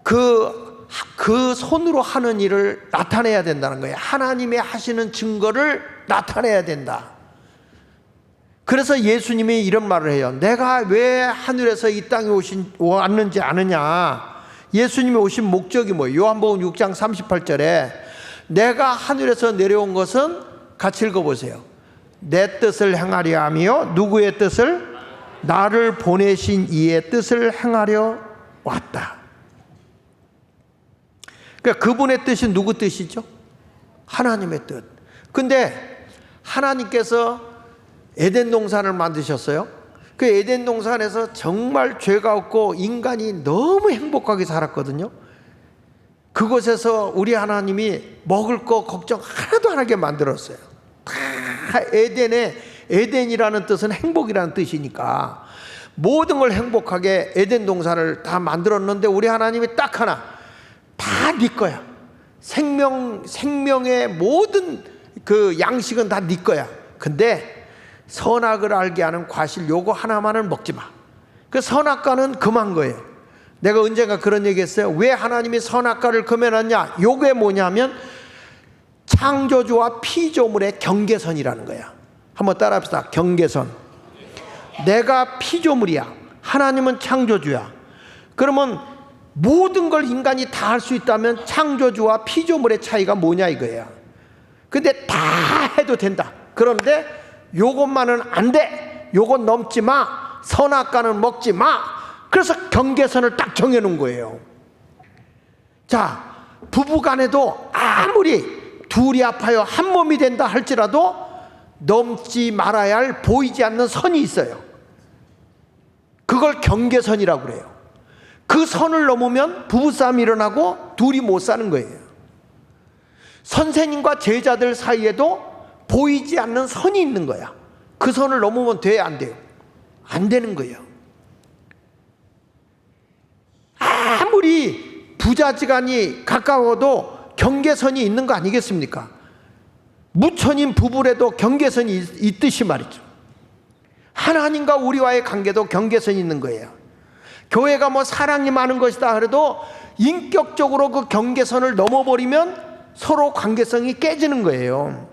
그 손으로 하는 일을 나타내야 된다는 거예요. 하나님의 하시는 증거를 나타내야 된다. 그래서 예수님이 이런 말을 해요. 내가 왜 하늘에서 이 땅에 왔는지 아느냐? 예수님이 오신 목적이 뭐예요? 요한복음 6장 38절에 내가 하늘에서 내려온 것은 같이 읽어보세요. 내 뜻을 행하려 하며 누구의 뜻을? 나를 보내신 이의 뜻을 행하려 왔다. 그러니까 그분의 뜻이 누구 뜻이죠? 하나님의 뜻. 근데 하나님께서 에덴 동산을 만드셨어요. 그 에덴 동산에서 정말 죄가 없고 인간이 너무 행복하게 살았거든요. 그곳에서 우리 하나님이 먹을 거 걱정 하나도 안 하게 만들었어요. 다 에덴이라는 뜻은 행복이라는 뜻이니까 모든 걸 행복하게 에덴 동산을 다 만들었는데 우리 하나님이 딱 하나, 다 네 거야. 생명의 모든 그 양식은 다 네 거야. 근데 선악을 알게 하는 과실 요거 하나만은 먹지 마. 그 선악과는 금한 거예요. 내가 언젠가 그런 얘기 했어요. 왜 하나님이 선악과를 금해놨냐? 요게 뭐냐면 창조주와 피조물의 경계선이라는 거야. 한번 따라합시다. 경계선. 내가 피조물이야. 하나님은 창조주야. 그러면 모든 걸 인간이 다 할 수 있다면 창조주와 피조물의 차이가 뭐냐 이거야. 근데 다 해도 된다. 그런데 요것만은 안 돼. 요것 넘지 마. 선악과는 먹지 마. 그래서 경계선을 딱 정해놓은 거예요. 자, 부부간에도 아무리 둘이 아파요 한 몸이 된다 할지라도 넘지 말아야 할 보이지 않는 선이 있어요. 그걸 경계선이라고 그래요. 그 선을 넘으면 부부싸움이 일어나고 둘이 못 사는 거예요. 선생님과 제자들 사이에도 보이지 않는 선이 있는 거야. 그 선을 넘으면 돼, 안 돼요? 안 되는 거예요. 아무리 부자지간이 가까워도 경계선이 있는 거 아니겠습니까? 무천인 부부래도 경계선이 있듯이 말이죠. 하나님과 우리와의 관계도 경계선이 있는 거예요. 교회가 뭐 사랑이 많은 것이다 그래도 인격적으로 그 경계선을 넘어버리면 서로 관계성이 깨지는 거예요.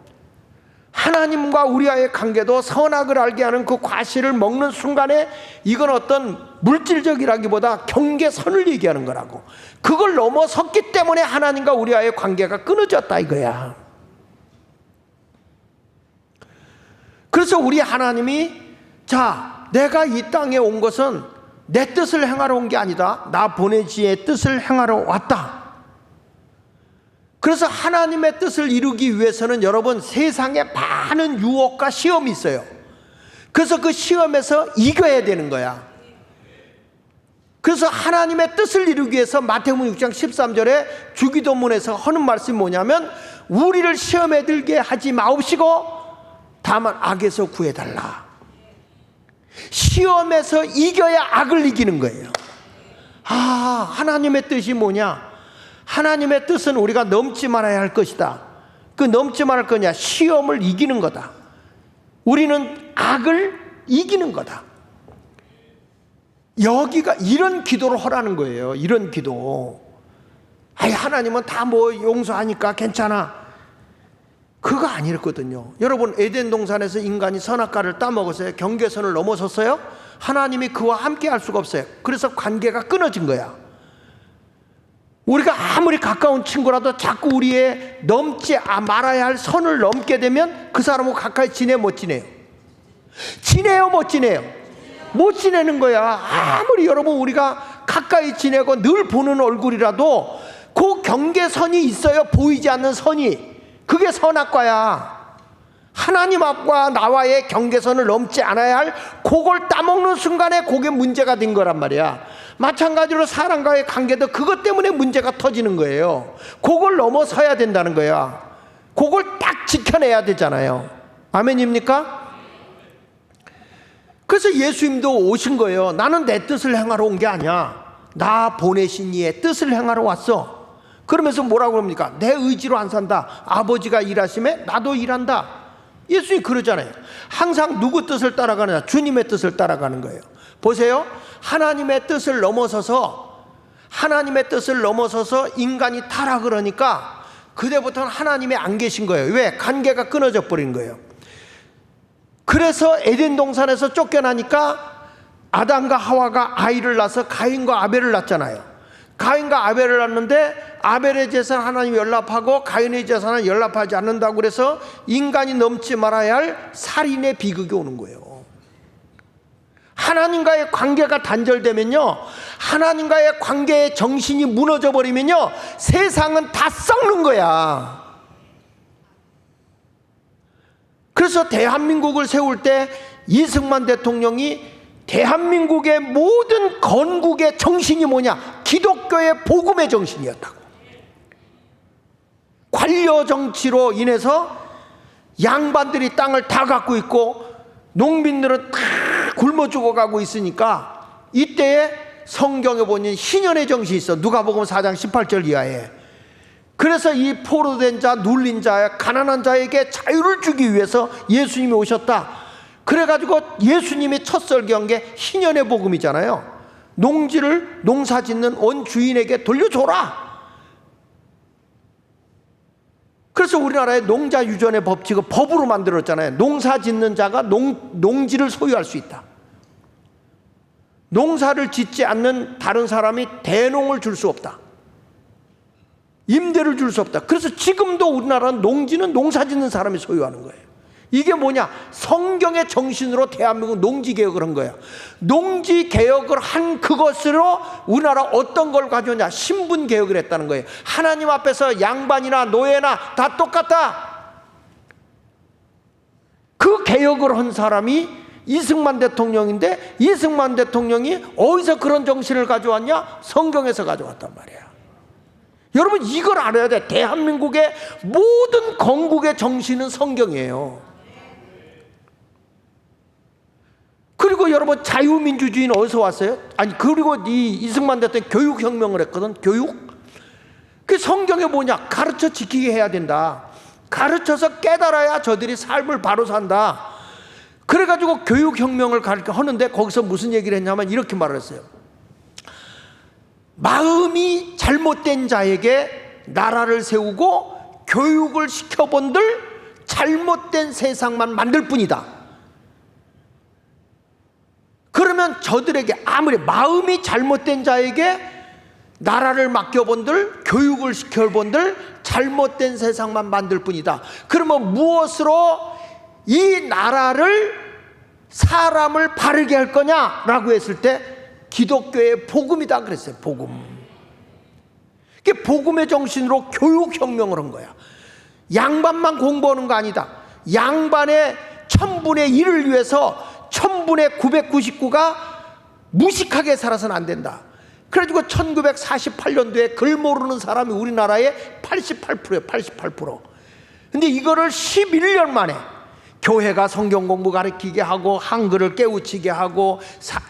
하나님과 우리와의 관계도 선악을 알게 하는 그 과실을 먹는 순간에 이건 어떤 물질적이라기보다 경계선을 얘기하는 거라고. 그걸 넘어섰기 때문에 하나님과 우리와의 관계가 끊어졌다 이거야. 그래서 우리 하나님이 자, 내가 이 땅에 온 것은 내 뜻을 행하러 온 게 아니다. 나 보내지의 뜻을 행하러 왔다. 그래서 하나님의 뜻을 이루기 위해서는 여러분 세상에 많은 유혹과 시험이 있어요. 그래서 그 시험에서 이겨야 되는 거야. 그래서 하나님의 뜻을 이루기 위해서 마태복음 6장 13절에 주기도문에서 하는 말씀이 뭐냐면 우리를 시험에 들게 하지 마옵시고 다만 악에서 구해달라. 시험에서 이겨야 악을 이기는 거예요. 하나님의 뜻이 뭐냐? 하나님의 뜻은 우리가 넘지 말아야 할 것이다. 그 넘지 말할 거냐? 시험을 이기는 거다. 우리는 악을 이기는 거다. 여기가 이런 기도를 하라는 거예요. 이런 기도. 하나님은 다 뭐 용서하니까 괜찮아. 그거 아니었거든요. 여러분 에덴 동산에서 인간이 선악과를 따먹었어요. 경계선을 넘어섰어요. 하나님이 그와 함께 할 수가 없어요. 그래서 관계가 끊어진 거야. 우리가 아무리 가까운 친구라도 자꾸 우리의 넘지 말아야 할 선을 넘게 되면 그 사람하고 가까이 지내 못 지내요? 지내요 못 지내요? 못 지내는 거야. 아무리 여러분 우리가 가까이 지내고 늘 보는 얼굴이라도 그 경계선이 있어요. 보이지 않는 선이. 그게 선악과야. 하나님 앞과 나와의 경계선을 넘지 않아야 할 그걸 따먹는 순간에 그게 문제가 된 거란 말이야. 마찬가지로 사람과의 관계도 그것 때문에 문제가 터지는 거예요. 그걸 넘어서야 된다는 거야. 그걸 딱 지켜내야 되잖아요. 아멘입니까? 그래서 예수님도 오신 거예요. 나는 내 뜻을 행하러 온 게 아니야. 나 보내신 이의 뜻을 행하러 왔어. 그러면서 뭐라고 합니까? 내 의지로 안 산다. 아버지가 일하심에 나도 일한다. 예수님이 그러잖아요. 항상 누구 뜻을 따라가느냐? 주님의 뜻을 따라가는 거예요. 보세요. 하나님의 뜻을 넘어서서 인간이 타락을 하니까 그때부터는 하나님이 안 계신 거예요. 왜? 관계가 끊어져 버린 거예요. 그래서 에덴 동산에서 쫓겨나니까 아담과 하와가 아이를 낳아서 가인과 아벨을 낳잖아요. 가인과 아벨을 낳는데 아벨의 재산 하나님이 연락하고 가인의 재산은 연락하지 않는다고 그래서 인간이 넘지 말아야 할 살인의 비극이 오는 거예요. 하나님과의 관계가 단절되면요, 하나님과의 관계의 정신이 무너져 버리면요, 세상은 다 썩는 거야. 그래서 대한민국을 세울 때 이승만 대통령이 대한민국의 모든 건국의 정신이 뭐냐? 기독교의 복음의 정신이었다고. 관료 정치로 인해서 양반들이 땅을 다 갖고 있고 농민들은 다 굶어 죽어가고 있으니까 이때에 성경에 보면 희년의 정신이 있어. 누가복음 4장 18절 이하에. 그래서 이 포로된 자, 눌린 자, 가난한 자에게 자유를 주기 위해서 예수님이 오셨다. 그래가지고 예수님이 첫 설교한 게 희년의 복음이잖아요. 농지를 농사 짓는 온 주인에게 돌려줘라. 그래서 우리나라의 농자 유전의 법칙을 법으로 만들었잖아요. 농사 짓는 자가 농지를 소유할 수 있다. 농사를 짓지 않는 다른 사람이 대농을 줄 수 없다. 임대를 줄 수 없다. 그래서 지금도 우리나라는 농지는 농사 짓는 사람이 소유하는 거예요. 이게 뭐냐? 성경의 정신으로 대한민국 농지개혁을 한 거야. 농지개혁을 한 그것으로 우리나라 어떤 걸 가져오냐? 신분개혁을 했다는 거예요. 하나님 앞에서 양반이나 노예나 다 똑같다. 그 개혁을 한 사람이 이승만 대통령인데, 이승만 대통령이 어디서 그런 정신을 가져왔냐? 성경에서 가져왔단 말이야. 여러분, 이걸 알아야 돼. 대한민국의 모든 건국의 정신은 성경이에요. 그리고 여러분, 자유민주주의는 어디서 왔어요? 아니, 그리고 이 이승만 대통령이 교육혁명을 했거든. 교육. 그 성경에 뭐냐? 가르쳐 지키게 해야 된다. 가르쳐서 깨달아야 저들이 삶을 바로 산다. 그래가지고 교육혁명을 하는데, 거기서 무슨 얘기를 했냐면 이렇게 말을 했어요. 마음이 잘못된 자에게 나라를 세우고 교육을 시켜본들 잘못된 세상만 만들 뿐이다. 그러면 저들에게, 아무리 마음이 잘못된 자에게 나라를 맡겨본들, 교육을 시켜본들 잘못된 세상만 만들 뿐이다. 그러면 무엇으로 이 나라를, 사람을 바르게 할 거냐라고 했을 때 기독교의 복음이다 그랬어요. 복음. 이게 복음의 정신으로 교육혁명을 한 거야. 양반만 공부하는 거 아니다. 양반의 1000분의 1을 위해서 1000분의 999가 무식하게 살아서는 안 된다. 그래가지고 1948년도에 글 모르는 사람이 우리나라의 88%예요. 88%. 근데 이거를 11년 만에 교회가 성경 공부 가르치게 하고 한글을 깨우치게 하고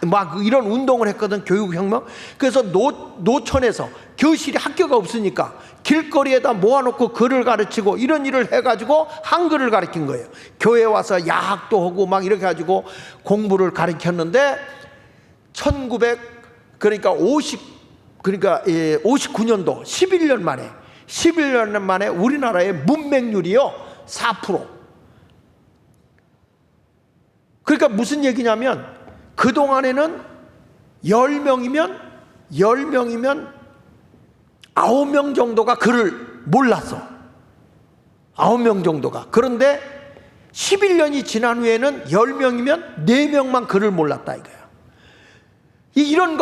막 이런 운동을 했거든. 교육혁명. 그래서 노천에서 교실이, 학교가 없으니까 길거리에다 모아놓고 글을 가르치고 이런 일을 해가지고 한글을 가르친 거예요. 교회 와서 야학도 하고 막 이렇게 해가지고 공부를 가르쳤는데 59년도 11년 만에 우리나라의 문맹률이요 4%. 그러니까 무슨 얘기냐면, 그동안에는 10명이면 9명 정도가 글을 몰랐어. 9명 정도가. 그런데 11년이 지난 후에는 10명이면 4명만 글을 몰랐다 이거야. 이런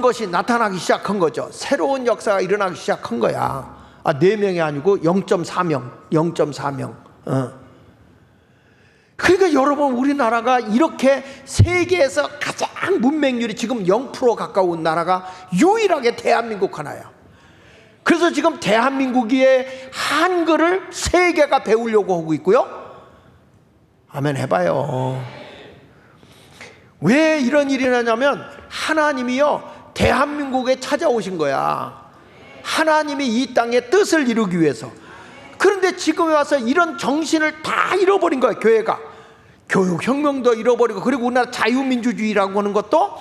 것이 나타나기 시작한 거죠. 새로운 역사가 일어나기 시작한 거야. 4명이 아니고 0.4명. 그러니까 여러분, 우리나라가 이렇게 세계에서 가장 문맹률이 지금 0% 가까운 나라가 유일하게 대한민국 하나야. 그래서 지금 대한민국의 한글을 세계가 배우려고 하고 있고요. 아멘 해봐요. 왜 이런 일이 나냐면, 하나님이요 대한민국에 찾아오신 거야. 하나님이 이 땅의 뜻을 이루기 위해서. 그런데 지금에 와서 이런 정신을 다 잃어버린 거예요. 교회가. 교육혁명도 잃어버리고, 그리고 우리나라 자유민주주의라고 하는 것도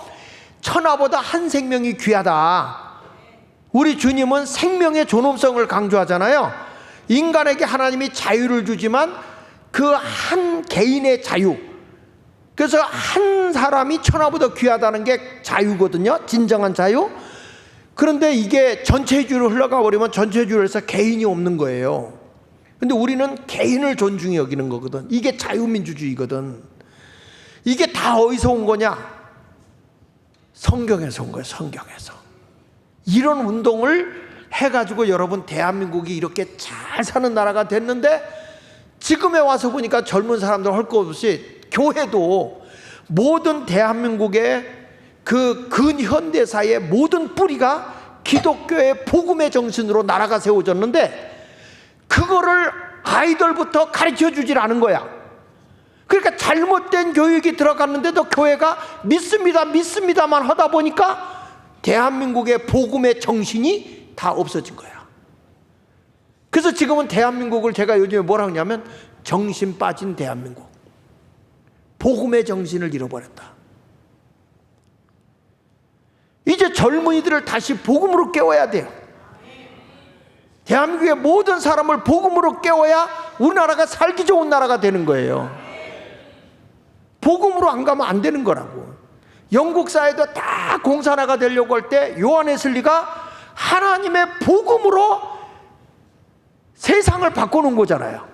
천하보다 한 생명이 귀하다. 우리 주님은 생명의 존엄성을 강조하잖아요. 인간에게 하나님이 자유를 주지만 그 한 개인의 자유, 그래서 한 사람이 천하보다 귀하다는 게 자유거든요. 진정한 자유. 그런데 이게 전체주의로 흘러가 버리면 전체주의에서 개인이 없는 거예요. 근데 우리는 개인을 존중히 여기는 거거든. 이게 자유민주주의거든. 이게 다 어디서 온 거냐? 성경에서 온 거예요. 성경에서. 이런 운동을 해가지고 여러분, 대한민국이 이렇게 잘 사는 나라가 됐는데, 지금에 와서 보니까 젊은 사람들 할 거 없이 교회도 모든 대한민국의 그 근현대사의 모든 뿌리가 기독교의 복음의 정신으로 나라가 세워졌는데, 그거를 아이들부터 가르쳐 주질 않은 거야. 그러니까 잘못된 교육이 들어갔는데도 교회가 믿습니다만 하다 보니까 대한민국의 복음의 정신이 다 없어진 거야. 그래서 지금은 대한민국을 제가 요즘에 뭐라고 하냐면, 정신 빠진 대한민국. 복음의 정신을 잃어버렸다. 이제 젊은이들을 다시 복음으로 깨워야 돼요. 대한민국의 모든 사람을 복음으로 깨워야 우리나라가 살기 좋은 나라가 되는 거예요. 복음으로 안 가면 안 되는 거라고. 영국 사회도 다 공산화가 되려고 할 때 요한 웨슬리가 하나님의 복음으로 세상을 바꿔놓은 거잖아요.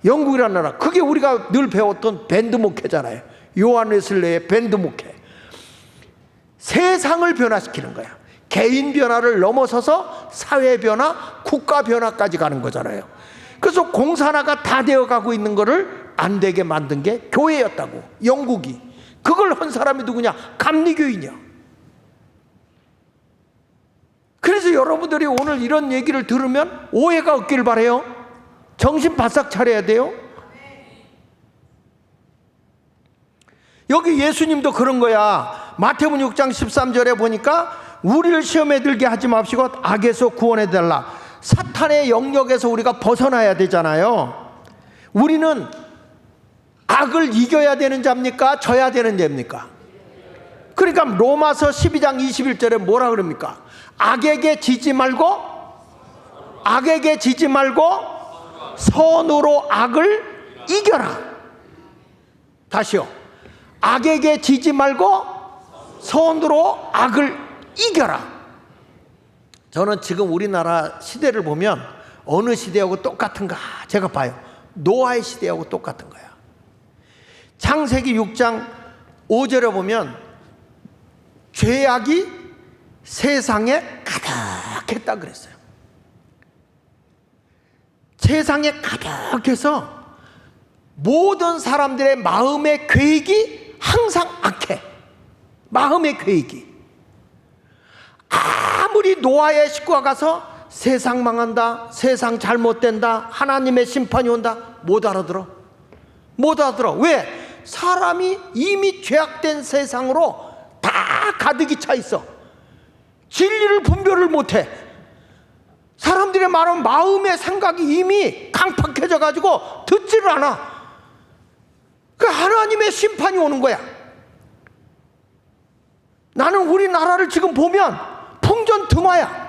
영국이라는 나라, 그게 우리가 늘 배웠던 밴드 목회잖아요. 요한 웨슬리의 밴드 목회. 세상을 변화시키는 거야. 개인 변화를 넘어서서 사회 변화, 국가 변화까지 가는 거잖아요. 그래서 공산화가 다 되어가고 있는 거를 안 되게 만든 게 교회였다고, 영국이. 그걸 한 사람이 누구냐? 감리교인이야. 그래서 여러분들이 오늘 이런 얘기를 들으면 오해가 없길 바라요. 정신 바싹 차려야 돼요. 여기 예수님도 그런 거야. 마태복음 6장 13절에 보니까 우리를 시험에 들게 하지 맙시고 악에서 구원해 달라. 사탄의 영역에서 우리가 벗어나야 되잖아요. 우리는 악을 이겨야 되는 자입니까? 져야 되는 자입니까? 그러니까 로마서 12장 21절에 뭐라 그럽니까? 악에게 지지 말고 선으로 악을 이겨라. 다시요. 악에게 지지 말고 선으로 악을 이겨라. 저는 지금 우리나라 시대를 보면 어느 시대하고 똑같은가 제가 봐요. 노아의 시대하고 똑같은 거야. 창세기 6장 5절에 보면 죄악이 세상에 가득했다 그랬어요. 세상에 가득해서 모든 사람들의 마음의 계획이 항상 악해. 마음의 계획이. 아무리 노아의 식구가 가서 세상 망한다, 세상 잘못된다, 하나님의 심판이 온다, 못 알아들어. 못 알아들어. 왜? 사람이 이미 죄악된 세상으로 다 가득이 차 있어. 진리를 분별을 못해. 사람들의 말은 마음의 생각이 이미 강팍해져 가지고 듣지를 않아. 그 하나님의 심판이 오는 거야. 나는 우리나라를 지금 보면 풍전등화야.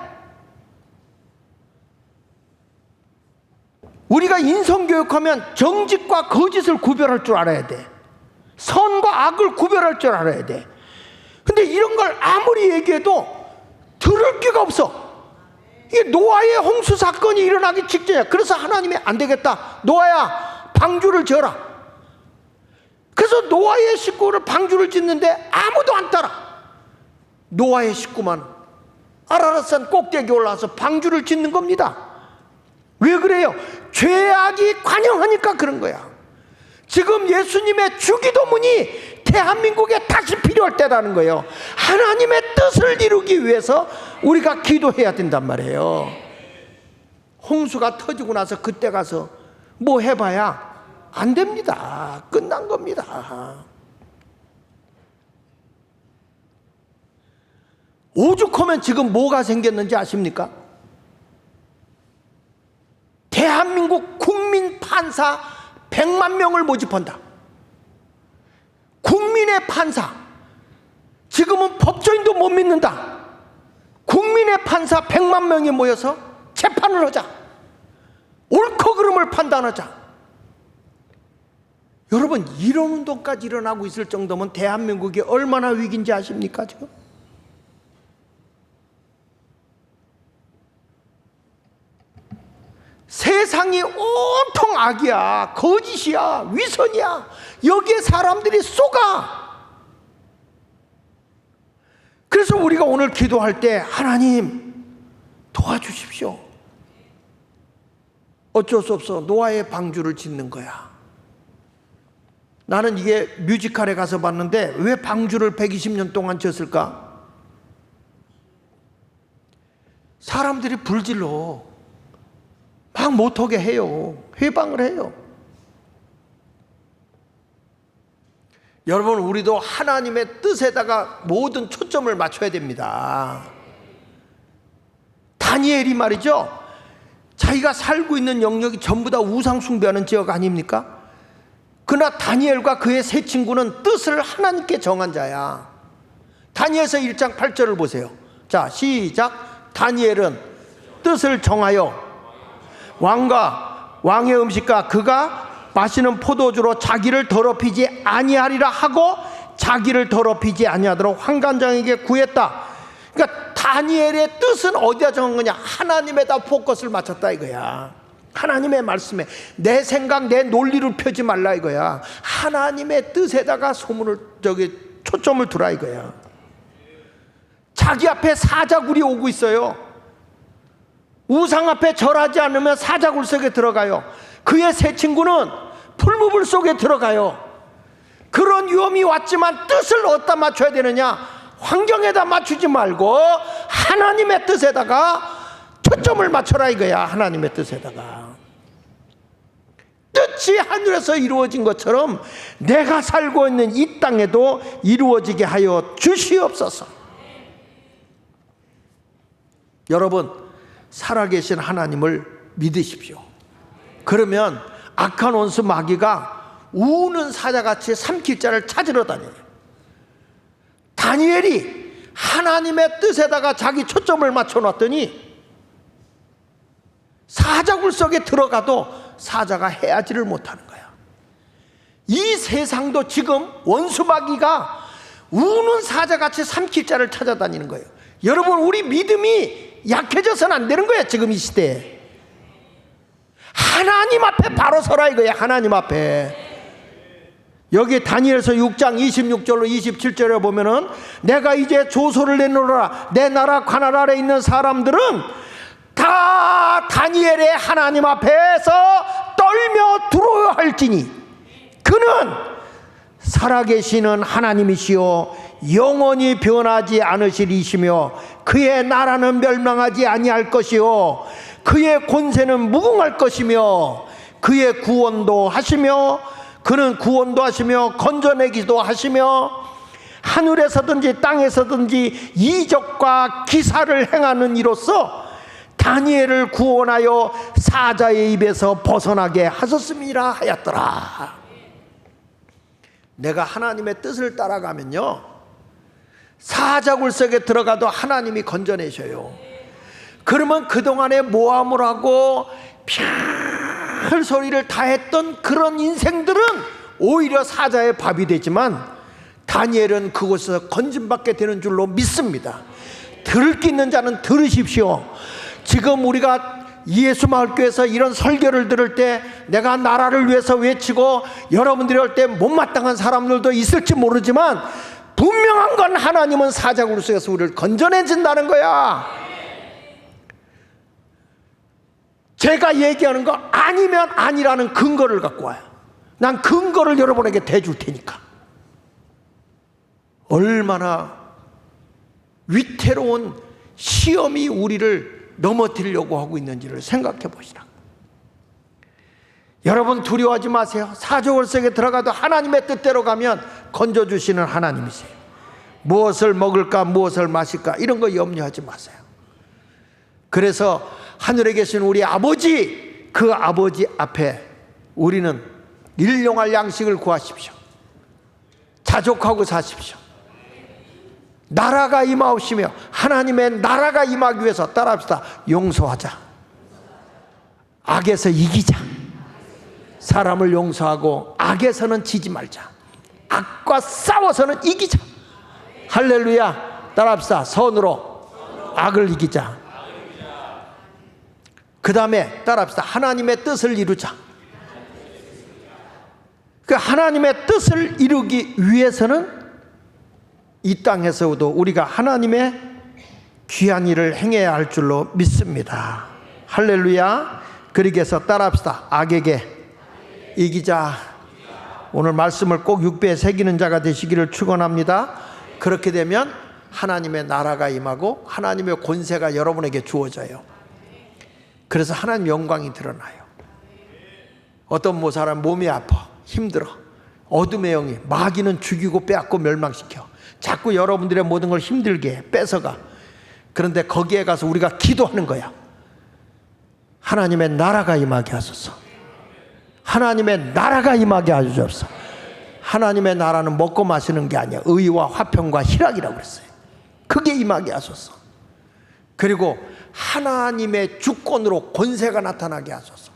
우리가 인성교육하면 정직과 거짓을 구별할 줄 알아야 돼. 선과 악을 구별할 줄 알아야 돼. 근데 이런 걸 아무리 얘기해도 들을 기가 없어. 이게 노아의 홍수 사건이 일어나기 직전이야. 그래서 하나님이 안 되겠다, 노아야 방주를 지어라. 그래서 노아의 식구를 방주를 짓는데 아무도 안 따라. 노아의 식구만 아라랏산 꼭대기 올라와서 방주를 짓는 겁니다. 왜 그래요? 죄악이 관영하니까 그런 거야. 지금 예수님의 주기도문이 대한민국에 다시 필요할 때라는 거예요. 하나님의 뜻을 이루기 위해서 우리가 기도해야 된단 말이에요. 홍수가 터지고 나서 그때 가서 뭐 해봐야 안 됩니다. 끝난 겁니다. 오죽하면 지금 뭐가 생겼는지 아십니까? 대한민국 국민 판사 100만 명을 모집한다. 국민의 판사. 지금은 법조인도 못 믿는다. 국민의 판사 100만 명이 모여서 재판을 하자. 옳고 그름을 판단하자. 여러분, 이런 운동까지 일어나고 있을 정도면 대한민국이 얼마나 위기인지 아십니까 지금? 세상이 온통 악이야, 거짓이야, 위선이야. 여기에 사람들이 쏘가. 그래서 우리가 오늘 기도할 때 하나님 도와주십시오. 어쩔 수 없어. 노아의 방주를 짓는 거야. 나는 이게 뮤지컬에 가서 봤는데 왜 방주를 120년 동안 지었을까? 사람들이 불질러 막 못하게 해요. 회방을 해요. 여러분, 우리도 하나님의 뜻에다가 모든 초점을 맞춰야 됩니다. 다니엘이 말이죠, 자기가 살고 있는 영역이 전부 다 우상 숭배하는 지역 아닙니까? 그러나 다니엘과 그의 세 친구는 뜻을 하나님께 정한 자야. 다니엘서 1장 8절을 보세요. 자, 시작. 다니엘은 뜻을 정하여 왕과 왕의 음식과 그가 마시는 포도주로 자기를 더럽히지 아니하리라 하고 자기를 더럽히지 아니하도록 환관장에게 구했다. 그러니까 다니엘의 뜻은 어디다 정한 거냐? 하나님에다 포커스를 맞췄다 이거야. 하나님의 말씀에 내 생각 내 논리를 펴지 말라 이거야. 하나님의 뜻에다가 초점을 두라 이거야. 자기 앞에 사자굴이 오고 있어요. 우상 앞에 절하지 않으면 사자굴 속에 들어가요. 그의 세 친구는 풀무불 속에 들어가요. 그런 위험이 왔지만 뜻을 어디다 맞춰야 되느냐? 환경에다 맞추지 말고 하나님의 뜻에다가 초점을 맞춰라 이거야. 하나님의 뜻에다가. 뜻이 하늘에서 이루어진 것처럼 내가 살고 있는 이 땅에도 이루어지게 하여 주시옵소서. 여러분, 살아계신 하나님을 믿으십시오. 그러면 악한 원수 마귀가 우는 사자같이 삼킬 자를 찾으러 다녀요. 다니엘이 하나님의 뜻에다가 자기 초점을 맞춰놨더니 사자굴 속에 들어가도 사자가 해하지를 못하는 거야. 이 세상도 지금 원수 마귀가 우는 사자같이 삼킬 자를 찾아다니는 거예요. 여러분, 우리 믿음이 약해져서는 안 되는 거야. 지금 이 시대에 하나님 앞에 바로 서라 이거야. 하나님 앞에. 여기 다니엘서 6장 26절로 27절에 보면은 내가 이제 조소를 내놓으라. 내 나라 관할 아래 있는 사람들은 다 다니엘의 하나님 앞에서 떨며 두려워 할지니 그는 살아계시는 하나님이시요 영원히 변하지 않으시리시며 그의 나라는 멸망하지 아니할 것이요 그의 권세는 무궁할 것이며 그의 구원도 하시며 그는 구원도 하시며 건져내기도 하시며 하늘에서든지 땅에서든지 이적과 기사를 행하는 이로써 다니엘을 구원하여 사자의 입에서 벗어나게 하셨음이라 하였더라. 내가 하나님의 뜻을 따라가면요, 사자굴 속에 들어가도 하나님이 건져내셔요. 그러면 그동안에 모함을 하고 별 소리를 다 했던 그런 인생들은 오히려 사자의 밥이 되지만 다니엘은 그곳에서 건짐받게 되는 줄로 믿습니다. 들을 게 있는 자는 들으십시오. 지금 우리가 예수마을교회에서 이런 설교를 들을 때 내가 나라를 위해서 외치고 여러분들이 올 때 못마땅한 사람들도 있을지 모르지만 분명한 건 하나님은 사자굴 속에서 우리를 건져내준다는 거야. 제가 얘기하는 거 아니면 아니라는 근거를 갖고 와요. 난 근거를 여러분에게 대줄 테니까. 얼마나 위태로운 시험이 우리를 넘어뜨리려고 하고 있는지를 생각해 보시라. 여러분 두려워하지 마세요. 사자굴 속에 들어가도 하나님의 뜻대로 가면 건져주시는 하나님이세요. 무엇을 먹을까 무엇을 마실까 이런 거 염려하지 마세요. 그래서 하늘에 계신 우리 아버지, 그 아버지 앞에 우리는 일용할 양식을 구하십시오. 자족하고 사십시오. 나라가 임하옵시며 하나님의 나라가 임하기 위해서 따라합시다. 용서하자. 악에서 이기자. 사람을 용서하고 악에서는 지지 말자. 악과 싸워서는 이기자. 할렐루야. 따라합시다. 선으로 악을 이기자. 그 다음에 따라합시다. 하나님의 뜻을 이루자. 그 하나님의 뜻을 이루기 위해서는 이 땅에서도 우리가 하나님의 귀한 일을 행해야 할 줄로 믿습니다. 할렐루야. 그러기 위해서 따라합시다. 악에게 이기자. 오늘 말씀을 꼭 육배에 새기는 자가 되시기를 축원합니다. 그렇게 되면 하나님의 나라가 임하고 하나님의 권세가 여러분에게 주어져요. 그래서 하나님 영광이 드러나요. 어떤 사람 몸이 아파 힘들어 어둠의 영이 마귀는 죽이고 빼앗고 멸망시켜 자꾸 여러분들의 모든 걸 힘들게 해, 뺏어가. 그런데 거기에 가서 우리가 기도하는 거야. 하나님의 나라가 임하게 하소서. 하나님의 나라가 임하게 하소서. 하나님의 나라는 먹고 마시는 게 아니야. 의와 화평과 희락이라고 그랬어요. 그게 임하게 하소서. 그리고 하나님의 주권으로 권세가 나타나게 하소서.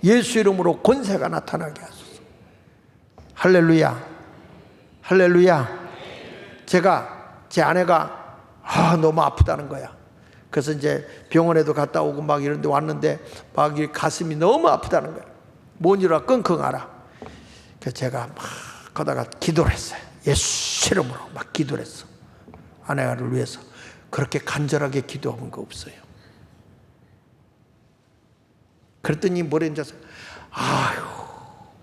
예수 이름으로 권세가 나타나게 하소서. 할렐루야. 할렐루야. 제 아내가 너무 아프다는 거야. 그래서 이제 병원에도 갔다 오고 막 이런데 왔는데 막 이 가슴이 너무 아프다는 거야. 뭔 일이라 끙끙 앓아. 그래서 제가 막 가다가 기도를 했어요. 예수 이름으로 막 기도를 했어. 아내를 위해서. 그렇게 간절하게 기도한 거 없어요. 그랬더니 뭐랬는지 아세요? 아유,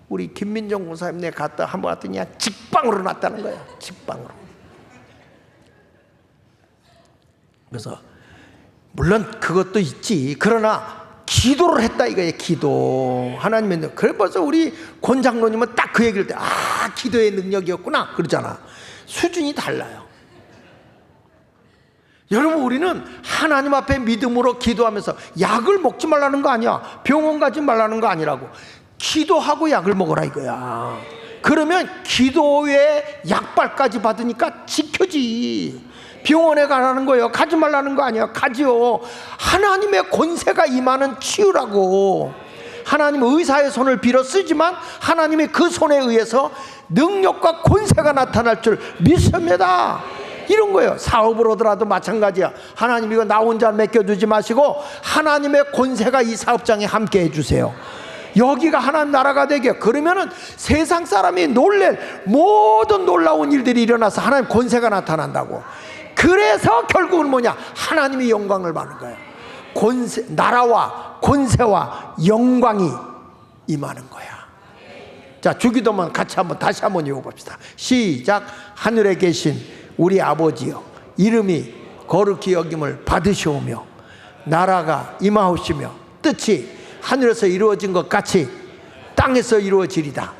우리 김민정 목사님 내 갔다 한번 왔더니 그냥 직방으로 났다는 거야. 직방으로. 그래서 물론 그것도 있지. 그러나 기도를 했다 이거예요. 기도. 하나님의 그래 벌써 우리 권 장로님은 딱 그 얘기를 때 기도의 능력이었구나 그러잖아. 수준이 달라요. 여러분, 우리는 하나님 앞에 믿음으로 기도하면서 약을 먹지 말라는 거 아니야. 병원 가지 말라는 거 아니라고. 기도하고 약을 먹으라 이거야. 그러면 기도의 약발까지 받으니까 지켜지. 병원에 가라는 거예요. 가지 말라는 거 아니야. 가지요. 하나님의 권세가 임하는 치유라고. 하나님 의사의 손을 빌어 쓰지만 하나님의 그 손에 의해서 능력과 권세가 나타날 줄 믿습니다. 이런 거예요. 사업을 하더라도 마찬가지야. 하나님 이거 나 혼자 맡겨두지 마시고 하나님의 권세가 이 사업장에 함께 해주세요. 여기가 하나님 나라가 되게. 그러면은 세상 사람이 놀랄 모든 놀라운 일들이 일어나서 하나님 권세가 나타난다고. 그래서 결국은 뭐냐? 하나님이 영광을 받는 거예요. 권세, 나라와 권세와 영광이 임하는 거야. 자, 주기도문 같이 다시 한번 읽어봅시다. 시작. 하늘에 계신 우리 아버지여, 이름이 거룩히 여김을 받으시오며 나라가 임하옵시며 뜻이 하늘에서 이루어진 것 같이 땅에서 이루어지리다.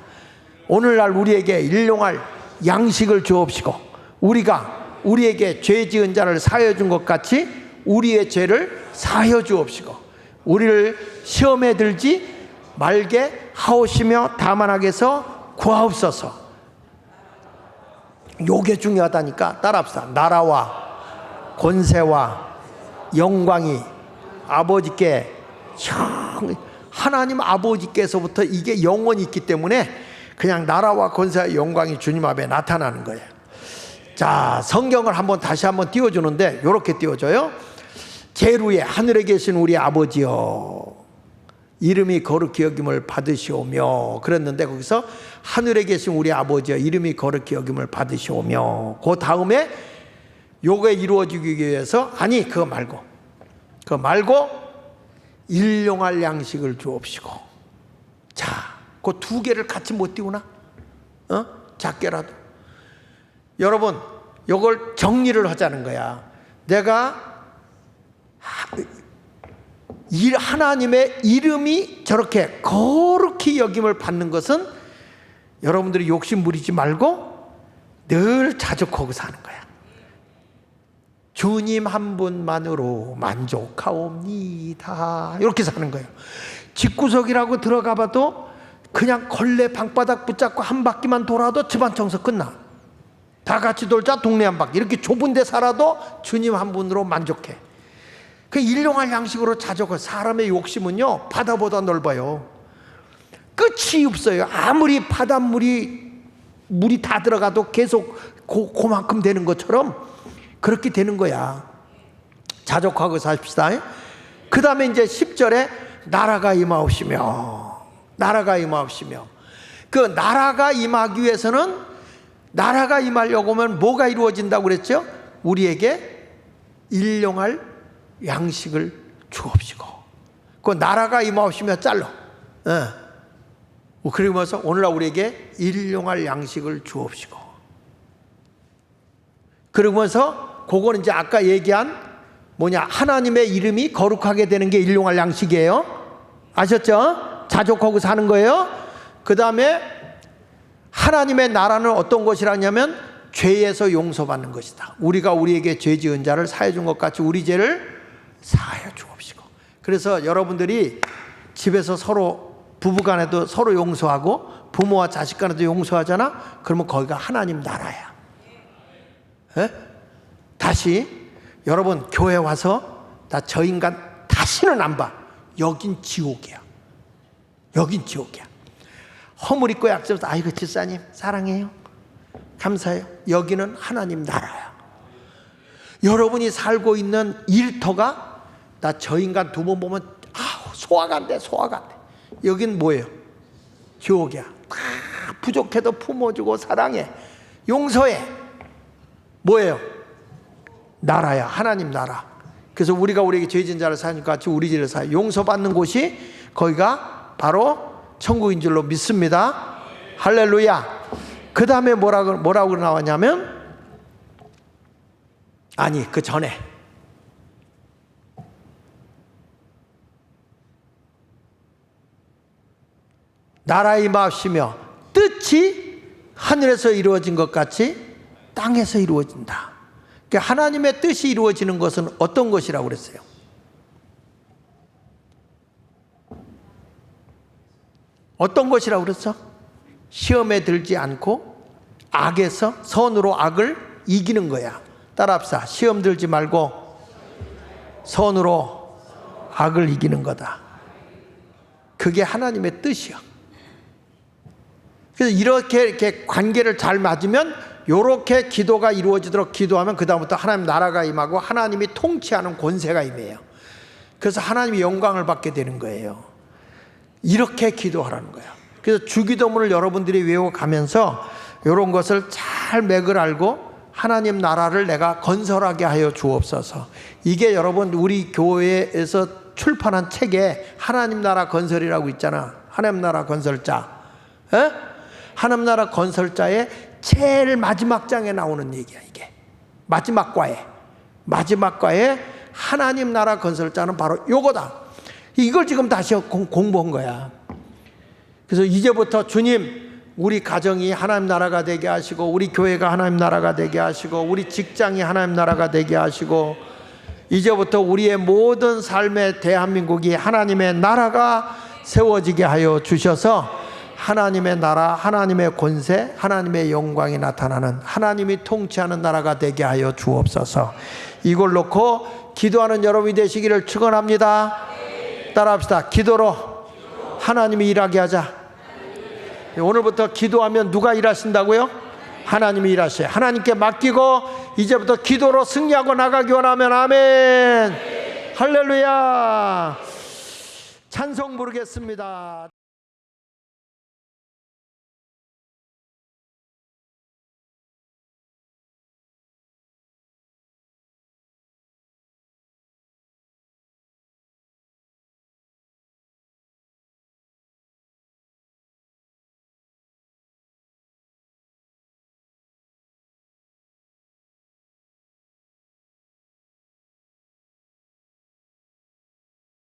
오늘날 우리에게 일용할 양식을 주옵시고 우리가 우리에게 죄 지은 자를 사하여 준 것 같이 우리의 죄를 사하여 주옵시고 우리를 시험에 들지 말게 하옵시며 다만 악에서 구하옵소서. 요게 중요하다니까. 따라합시다. 나라와 권세와 영광이 아버지께, 하나님 아버지께서부터 이게 영원히 있기 때문에 그냥 나라와 권세와 영광이 주님 앞에 나타나는 거예요. 자, 성경을 다시 한번 띄워주는데 이렇게 띄워줘요. 제일 위에 하늘에 계신 우리 아버지여, 이름이 거룩히 여김을 받으시오며 그랬는데 거기서 하늘에 계신 우리 아버지여, 이름이 거룩히 여김을 받으시오며 그 다음에 요게 이루어지기 위해서 그거 말고 일용할 양식을 주옵시고. 자, 그 두 개를 같이 못 띄우나? 작게라도. 여러분, 요걸 정리를 하자는 거야. 내가 하나님의 이름이 저렇게 거룩히 여김을 받는 것은 여러분들이 욕심 부리지 말고 늘 자족하고 사는 거야. 주님 한 분만으로 만족하옵니다. 이렇게 사는 거예요. 집구석이라고 들어가 봐도 그냥 걸레 방바닥 붙잡고 한 바퀴만 돌아도 집안 청소 끝나. 다 같이 돌자 동네 한 바퀴. 이렇게 좁은 데 살아도 주님 한 분으로 만족해. 그 일용할 양식으로 자족해. 사람의 욕심은요 바다보다 넓어요. 끝이 없어요. 아무리 바닷물이 물이 다 들어가도 계속 그만큼 되는 것처럼 그렇게 되는 거야. 자족하고 사십시다. 그 다음에 이제 10절에 나라가 임하옵시며 그 나라가 임하기 위해서는, 나라가 임하려고 하면 뭐가 이루어진다고 그랬죠? 우리에게 일용할 양식을 주옵시고. 그 나라가 임하옵시며 잘라. 그러면서 오늘날 우리에게 일용할 양식을 주옵시고. 그러면서 그거는 이제 아까 얘기한 하나님의 이름이 거룩하게 되는 게 일용할 양식이에요. 아셨죠? 자족하고 사는 거예요. 그 다음에 하나님의 나라는 어떤 것이라냐면 죄에서 용서받는 것이다. 우리가 우리에게 죄 지은 자를 사해 준 것 같이 우리 죄를 사하여 주옵시고. 그래서 여러분들이 집에서 서로 부부간에도 서로 용서하고 부모와 자식 간에도 용서하잖아. 그러면 거기가 하나님 나라야. 다시 여러분 교회 와서 나 저 인간 다시는 안 봐. 여긴 지옥이야. 허물 있고 약점도 아이고 집사님 사랑해요. 감사해요. 여기는 하나님 나라야. 여러분이 살고 있는 일터가 나 저 인간 두 번 보면 소화가 안 돼. 여긴 뭐예요? 지옥이야. 다 부족해도 품어주고 사랑해, 용서해. 뭐예요? 나라야. 하나님 나라. 그래서 우리가 우리에게 죄진 자를 사하니까 같이 우리 죄를 사하 용서받는 곳이 거기가 바로 천국인 줄로 믿습니다. 할렐루야. 그 다음에 뭐라고 나왔냐면, 아니 그 전에 나라의 임하시며 뜻이 하늘에서 이루어진 것 같이 땅에서 이루어진다. 그러니까 하나님의 뜻이 이루어지는 것은 어떤 것이라고 그랬어요? 어떤 것이라고 그랬어? 시험에 들지 않고 악에서 선으로 악을 이기는 거야. 따라합시다. 시험 들지 말고 선으로 악을 이기는 거다. 그게 하나님의 뜻이야. 그래서 이렇게 관계를 잘 맞으면 이렇게 기도가 이루어지도록 기도하면 그 다음부터 하나님 나라가 임하고 하나님이 통치하는 권세가 임해요. 그래서 하나님이 영광을 받게 되는 거예요. 이렇게 기도하라는 거예요. 그래서 주기도문을 여러분들이 외워가면서 이런 것을 잘 맥을 알고 하나님 나라를 내가 건설하게 하여 주옵소서. 이게 여러분 우리 교회에서 출판한 책에 하나님 나라 건설이라고 있잖아. 하나님 나라 건설자. 에? 하나님 나라 건설자의 제일 마지막 장에 나오는 얘기야. 이게 마지막 과에 하나님 나라 건설자는 바로 요거다. 이걸 지금 다시 공부한 거야. 그래서 이제부터 주님, 우리 가정이 하나님 나라가 되게 하시고, 우리 교회가 하나님 나라가 되게 하시고, 우리 직장이 하나님 나라가 되게 하시고, 이제부터 우리의 모든 삶의 대한민국이 하나님의 나라가 세워지게 하여 주셔서 하나님의 나라, 하나님의 권세, 하나님의 영광이 나타나는 하나님이 통치하는 나라가 되게 하여 주옵소서. 이걸 놓고 기도하는 여러분이 되시기를 축원합니다. 따라합시다. 기도로 하나님이 일하게 하자. 오늘부터 기도하면 누가 일하신다고요? 하나님이 일하셔요. 하나님께 맡기고 이제부터 기도로 승리하고 나가기 원하면 아멘. 할렐루야. 찬송 부르겠습니다.